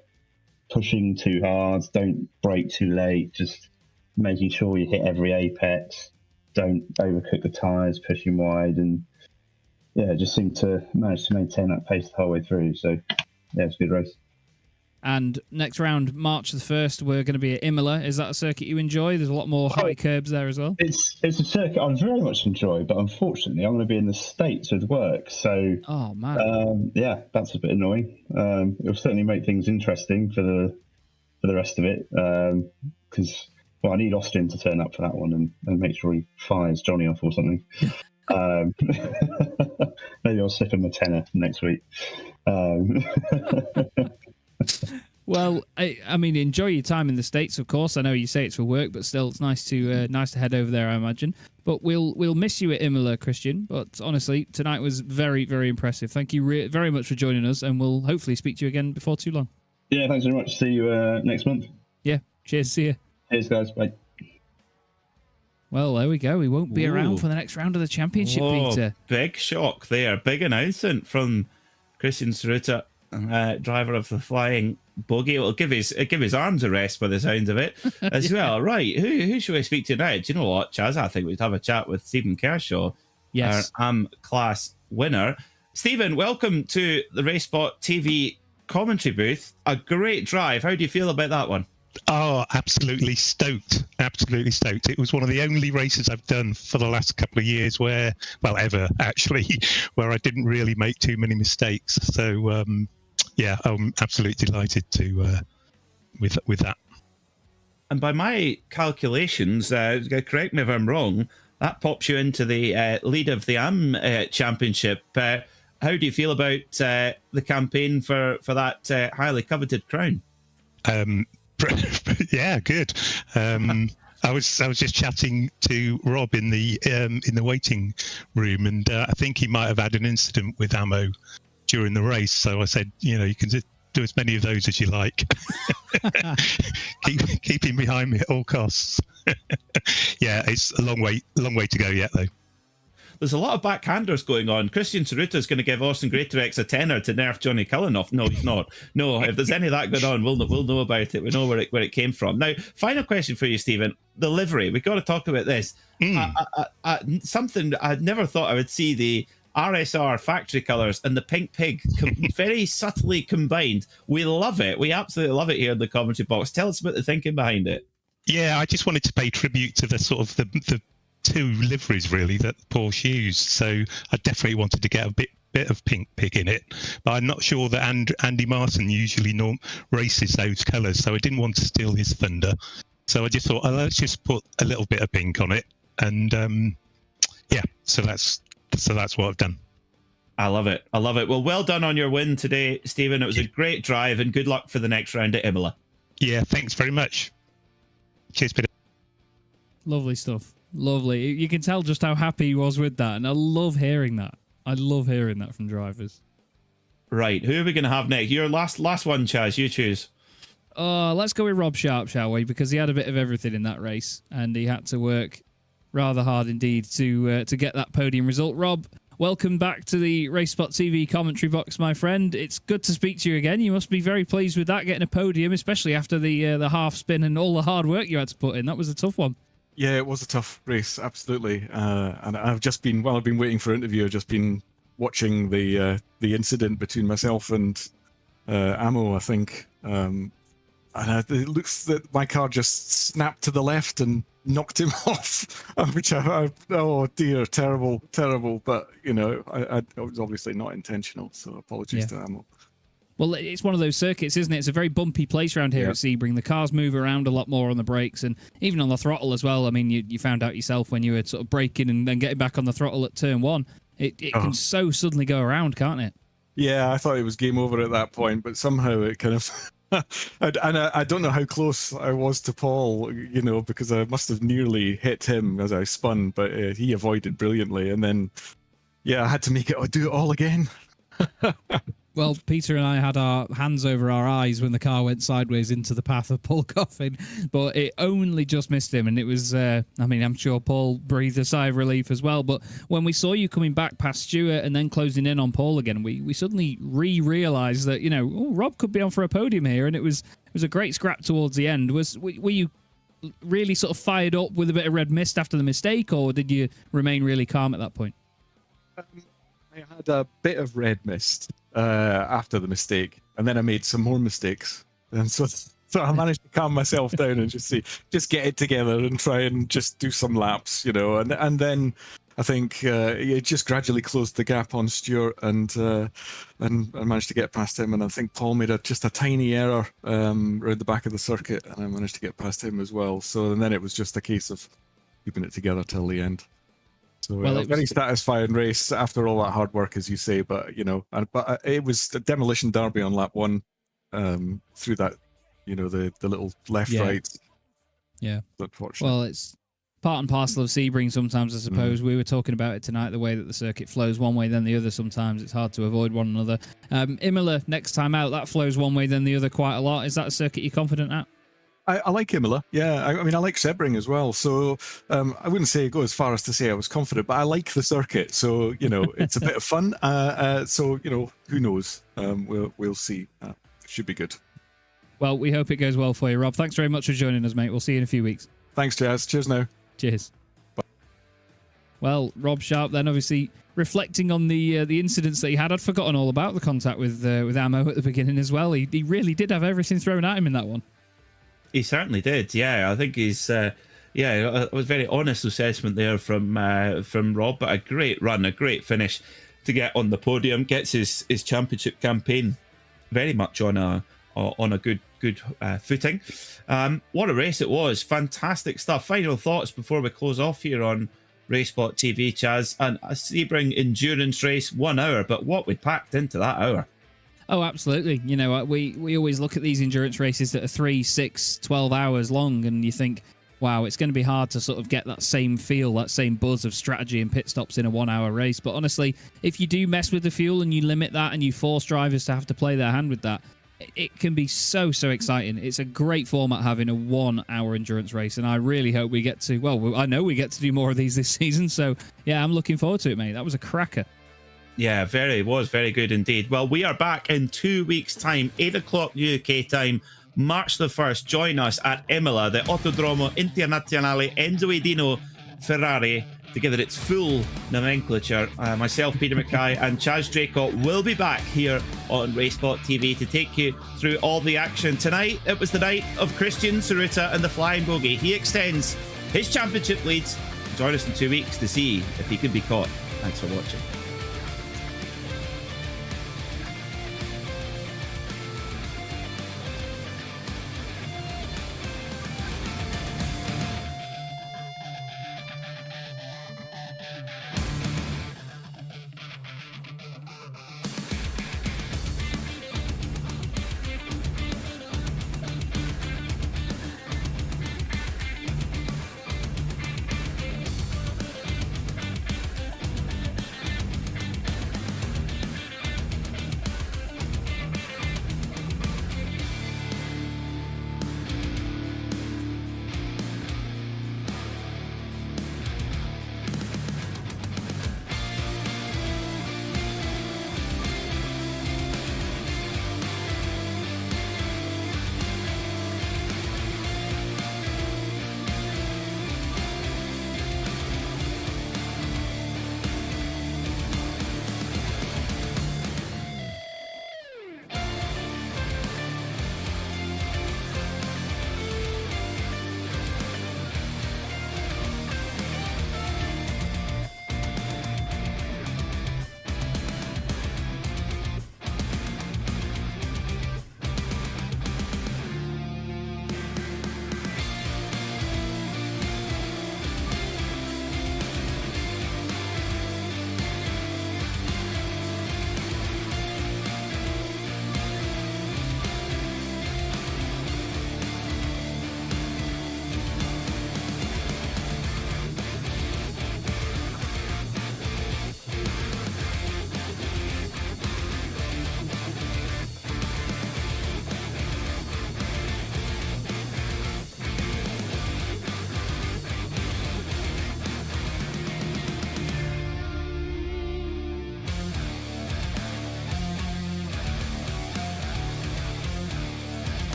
Speaker 4: pushing too hard, don't brake too late, just making sure you hit every apex, don't overcook the tyres, pushing wide, and just seemed to manage to maintain that pace the whole way through. So it's a good race.
Speaker 2: And next round, March the 1st, we're going to be at Imola. Is that a circuit you enjoy? There's a lot more high curbs there as well.
Speaker 4: It's a circuit I very much enjoy, but unfortunately, I'm going to be in the States with work. So,
Speaker 2: oh man,
Speaker 4: that's a bit annoying. It'll certainly make things interesting for the rest of it, because I need Austin to turn up for that one and make sure he fires Johnny off or something. Maybe I'll slip him a tenner next week.
Speaker 2: Well, I mean, enjoy your time in the States, of course. I know you say it's for work, but still, it's nice to head over there, I imagine. But we'll miss you at Imola, Christian. But honestly, tonight was very, very impressive. Thank you very much for joining us, and we'll hopefully speak to you again before too long.
Speaker 4: Yeah, thanks very much. See you next month.
Speaker 2: Yeah, cheers. See you.
Speaker 4: Cheers, guys. Bye.
Speaker 2: Well, there we go. We won't be around for the next round of the championship, Peter.
Speaker 1: Big shock there. Big announcement from Christian Cerruta, driver of the Flying Buggy. It'll give his arms a rest by the sound of it as well. Right, who should we speak to now? Do you know what, Chaz? I think we'd have a chat with Stephen Kershaw,
Speaker 2: yes,
Speaker 1: our AM class winner. Stephen, welcome to the RaceSpotTV commentary booth. A great drive. How do you feel about that one?
Speaker 5: Oh, absolutely stoked. Absolutely stoked. It was one of the only races I've done for the last couple of years ever actually, where I didn't really make too many mistakes. So, I'm absolutely delighted with that. And
Speaker 1: by my calculations, correct me if I'm wrong, that pops you into the lead of the AM Championship. How do you feel about the campaign for that highly coveted crown?
Speaker 5: Yeah, good. I was just chatting to Rob in the waiting room, and I think he might have had an incident with ammo during the race. So I said, you can do as many of those as you like. keep him behind me at all costs. Yeah, it's a long way to go yet, though.
Speaker 1: There's a lot of backhanders going on. Christian Cerruta is going to give Austin Greatorex a tenner to nerf Johnny Cullen off. No, he's not. No, if there's any of that going on, we'll know about it. We know where it came from. Now, final question for you, Stephen. The livery. We've got to talk about this. Something I never thought I would see, the RSR factory colours and the pink pig very subtly combined. We love it. We absolutely love it here in the commentary box. Tell us about the thinking behind it.
Speaker 5: Yeah, I just wanted to pay tribute to the sort of the two liveries really that Porsche used. So I definitely wanted to get a bit of pink pig in it, but I'm not sure that Andy Martin usually races those colours, so I didn't want to steal his thunder. So I just thought, let's just put a little bit of pink on it, and yeah, so that's what I've done.
Speaker 1: I love it. I love it. Well, well done on your win today, Stephen. It was a great drive, and good luck for the next round at Imola.
Speaker 5: Yeah, thanks very much. Cheers, Peter.
Speaker 2: Lovely stuff. Lovely. You can tell just how happy he was with that, and I love hearing that. I love hearing that from drivers.
Speaker 1: Right, who are we going to have next? Your last one, Chaz. You choose.
Speaker 2: Let's go with Rob Sharp, shall we? Because he had a bit of everything in that race, and he had to work rather hard indeed to get that podium result. Rob, welcome back to the RaceSpotTV commentary box, my friend. It's good to speak to you again. You must be very pleased with that, getting a podium, especially after the half spin and all the hard work you had to put in. That was a tough one.
Speaker 6: Yeah, it was a tough race, absolutely. And I've just been, while I've been waiting for an interview, I've just been watching the incident between myself and Amo, I think. And it looks that my car just snapped to the left and knocked him off, which oh dear, terrible. But, you know, it was obviously not intentional, so apologies to Amo.
Speaker 2: Well, it's one of those circuits, isn't it? It's a very bumpy place around here at Sebring. The cars move around a lot more on the brakes and even on the throttle as well. I mean, you found out yourself when you were sort of braking and then getting back on the throttle at turn one. It can so suddenly go around, can't it?
Speaker 6: Yeah, I thought it was game over at that point, but somehow it kind of... I don't know how close I was to Paul, you know, because I must have nearly hit him as I spun, but he avoided brilliantly. And then, yeah, I had to do it all again.
Speaker 3: Well, Peter and I had our hands over our eyes when the car went sideways into the path of Paul Coffin, but it only just missed him. And it was, I mean, I'm sure Paul breathed a sigh of relief as well. But when we saw you coming back past Stewart and then closing in on Paul again, we suddenly realized that, you know, Rob could be on for a podium here. And it was a great scrap towards the end. Were you really sort of fired up with a bit of red mist after the mistake, or did you remain really calm at that point?
Speaker 6: I had a bit of red mist after the mistake, and then I made some more mistakes, and so I managed to calm myself down and just get it together and try and just do some laps, you know, and then I think it just gradually closed the gap on Stewart, and I managed to get past him, and I think Paul made just a tiny error around the back of the circuit, and I managed to get past him as well. So and then it was just a case of keeping it together till the end. So well, a very satisfying race after all that hard work, as you say. But you know, but it was the demolition derby on lap one, through that, you know, the little left-right.
Speaker 3: Yeah.
Speaker 6: Unfortunately.
Speaker 3: Well, it's part and parcel of Sebring sometimes, I suppose. We were talking about it tonight, the way that the circuit flows one way then the other. Sometimes it's hard to avoid one another. Imola next time out, that flows one way then the other quite a lot. Is that a circuit you're confident at?
Speaker 6: I like Imola, yeah. I mean, I like Sebring as well. So I wouldn't say go as far as to say I was confident, but I like the circuit. So, you know, it's a bit of fun. So, you know, who knows? We'll see. It should be good.
Speaker 2: Well, we hope it goes well for you, Rob. Thanks very much for joining us, mate. We'll see you in a few weeks.
Speaker 6: Thanks, Jazz. Cheers now.
Speaker 2: Cheers. Bye. Well, Rob Sharp then obviously reflecting on the incidents that he had. I'd forgotten all about the contact with Amo at the beginning as well. He really did have everything thrown at him in that one.
Speaker 1: He certainly did. Yeah, I think he's. It was a very honest assessment there from Rob, but a great run, a great finish to get on the podium. Gets his championship campaign very much on a good footing. What a race it was! Fantastic stuff. Final thoughts before we close off here on RaceSpotTV, Chaz. And a Sebring endurance race, 1 hour, but what we packed into that hour.
Speaker 2: Oh, absolutely. You know, we always look at these endurance races that are 3, 6, 12 hours long, and you think, wow, it's going to be hard to sort of get that same feel, that same buzz of strategy and pit stops in a 1 hour race. But honestly, if you do mess with the fuel and you limit that and you force drivers to have to play their hand with that, it can be so exciting. It's a great format having a 1 hour endurance race, and I really hope we get to, well, I know we get to do more of these this season. So yeah, I'm looking forward to it, mate. That was a cracker.
Speaker 1: Yeah, it was very good indeed. Well, we are back in 2 weeks' time, 8 o'clock UK time, March the 1st. Join us at Imola, the Autodromo Internazionale Enzo Edino Ferrari to give it its full nomenclature. Myself, Peter Mackay, and Chaz Draycott will be back here on RaceSpotTV to take you through all the action. Tonight, it was the night of Christian Tsuruta and the Flying Bogey. He extends his championship leads. Join us in 2 weeks to see if he could be caught. Thanks for watching.